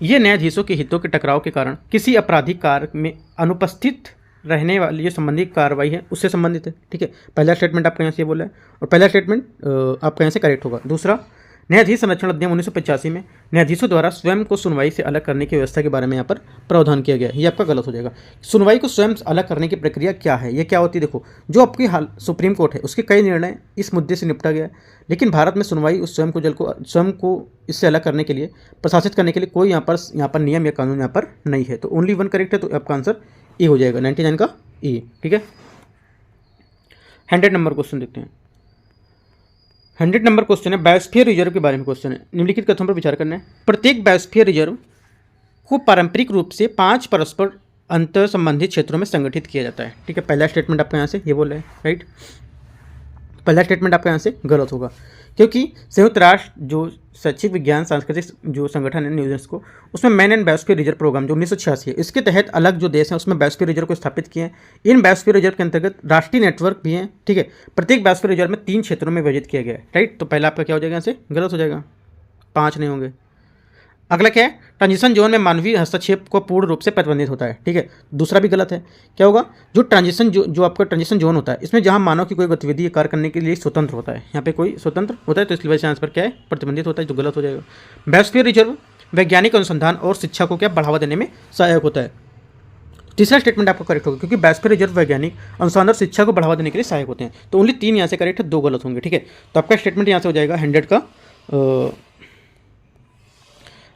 A: ये न्यायाधीशों के हितों के टकराव के कारण किसी आपराधिक कार्य में अनुपस्थित रहने वाली जो संबंधित कार्रवाई है उससे संबंधित है, ठीक है। पहला स्टेटमेंट आपका यहाँ से बोला है और पहला स्टेटमेंट आपका यहाँ से करेक्ट होगा। दूसरा, न्यायाधीश संरक्षण अधिनियम 1985 में न्यायाधीशों द्वारा स्वयं को सुनवाई से अलग करने की व्यवस्था के बारे में यहाँ पर प्रावधान किया गया है, ये आपका गलत हो जाएगा। सुनवाई को स्वयं अलग करने की प्रक्रिया क्या है, ये क्या होती है, देखो जो आपकी हाल सुप्रीम कोर्ट है उसके कई निर्णय इस मुद्दे से निपटा गया है, लेकिन भारत में सुनवाई उस स्वयं को इससे अलग करने के लिए प्रशासित करने के लिए कोई यहाँ पर नियम या कानून यहाँ पर नहीं है। तो ओनली 1 करेक्ट है, तो आपका आंसर ए हो जाएगा, 99 का ए, ठीक है। 100 नंबर क्वेश्चन देखते हैं। 100 नंबर क्वेश्चन है, बायोस्फीयर रिजर्व के बारे में क्वेश्चन है। निम्नलिखित कथनों पर विचार करना है। प्रत्येक बायोस्फीयर रिजर्व को पारंपरिक रूप से 5 परस्पर अंतर संबंधित क्षेत्रों में संगठित किया जाता है। ठीक है, पहला स्टेटमेंट आपका यहाँ से ये बोल रहे हैं, राइट। पहला स्टेटमेंट आपका यहाँ से गलत होगा, क्योंकि संयुक्त राष्ट्र जो शैक्षिक विज्ञान सांस्कृतिक जो संगठन है यूनेस्को, उसमें man and biosphere reserve programme जो 1986 है, इसके तहत अलग जो देश हैं उसमें बायोस्फीयर रिजर्व को स्थापित किए हैं। इन बायोस्फीयर रिजर्व के अंतर्गत राष्ट्रीय नेटवर्क भी हैं। ठीक है, प्रत्येक बायोस्फीयर रिजर्व में 3 क्षेत्रों में विभाजित किया गया है, राइट। तो पहला आपका क्या हो जाएगा, यहाँ से गलत हो जाएगा, 5 नहीं होंगे। अगला क्या है, ट्रांजिशन जोन में मानवीय हस्तक्षेप को पूर्ण रूप से प्रतिबंधित होता है। ठीक है, दूसरा भी गलत है। क्या होगा, जो ट्रांजिशन जो आपका ट्रांजिशन जोन होता है, इसमें जहां मानव की कोई गतिविधि कार्य करने के लिए स्वतंत्र होता है, यहाँ पे कोई स्वतंत्र होता है, तो इसलिए वजह से आंसर क्या है, प्रतिबंधित होता है, जो गलत हो जाएगा। बायोस्फीयर रिजर्व वैज्ञानिक अनुसंधान और शिक्षा को क्या बढ़ावा देने में सहायक होता है। तीसरा स्टेटमेंट आपका करेक्ट होगा, क्योंकि बायोस्फीयर रिजर्व वैज्ञानिक अनुसंधान और शिक्षा को बढ़ावा देने के लिए सहायक होते हैं। तो ओनली 3 यहाँ से करेक्ट है, 2 गलत होंगे। ठीक है, तो आपका स्टेटमेंट यहाँ से हो जाएगा 100 का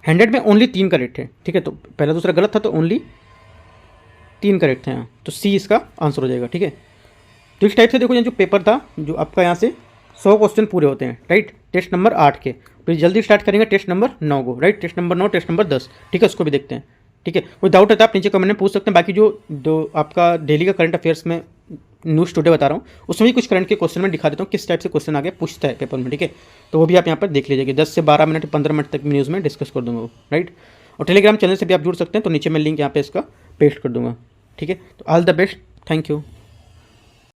A: 100 में ओनली 3 करेक्ट है। ठीक है, तो पहला दूसरा गलत था, तो ओनली 3 करेक्ट थे यहाँ, तो सी इसका आंसर हो जाएगा। ठीक है, तो इस टाइप से देखो, जो पेपर था जो आपका यहाँ से 100 क्वेश्चन पूरे होते हैं, राइट। टेस्ट नंबर 8 के, फिर जल्दी स्टार्ट करेंगे टेस्ट नंबर 9 को, right. Test number 9, test number 10, ठीक है, उसको भी देखते हैं। ठीक है, कोई डाउट है तो आप नीचे कमेंट में पूछ सकते हैं। बाकी जो आपका डेली का करंट अफेयर्स में न्यूज़ टुडे बता रहा हूँ, उसमें भी कुछ करंट के क्वेश्चन में दिखा देता हूँ किस टाइप से क्वेश्चन आगे पूछता है पेपर में। ठीक है, तो वो भी आप यहाँ पर देख लीजिएगा। 10 से 12 मिनट 15 मिनट तक न्यूज़ में डिस्कस कर दूंगा, राइट। और टेलीग्राम चैनल से भी आप जुड़ सकते हैं, तो नीचे मैं लिंक यहाँ पे इसका पेस्ट कर दूंगा। ठीक है, तो all the best, thank you.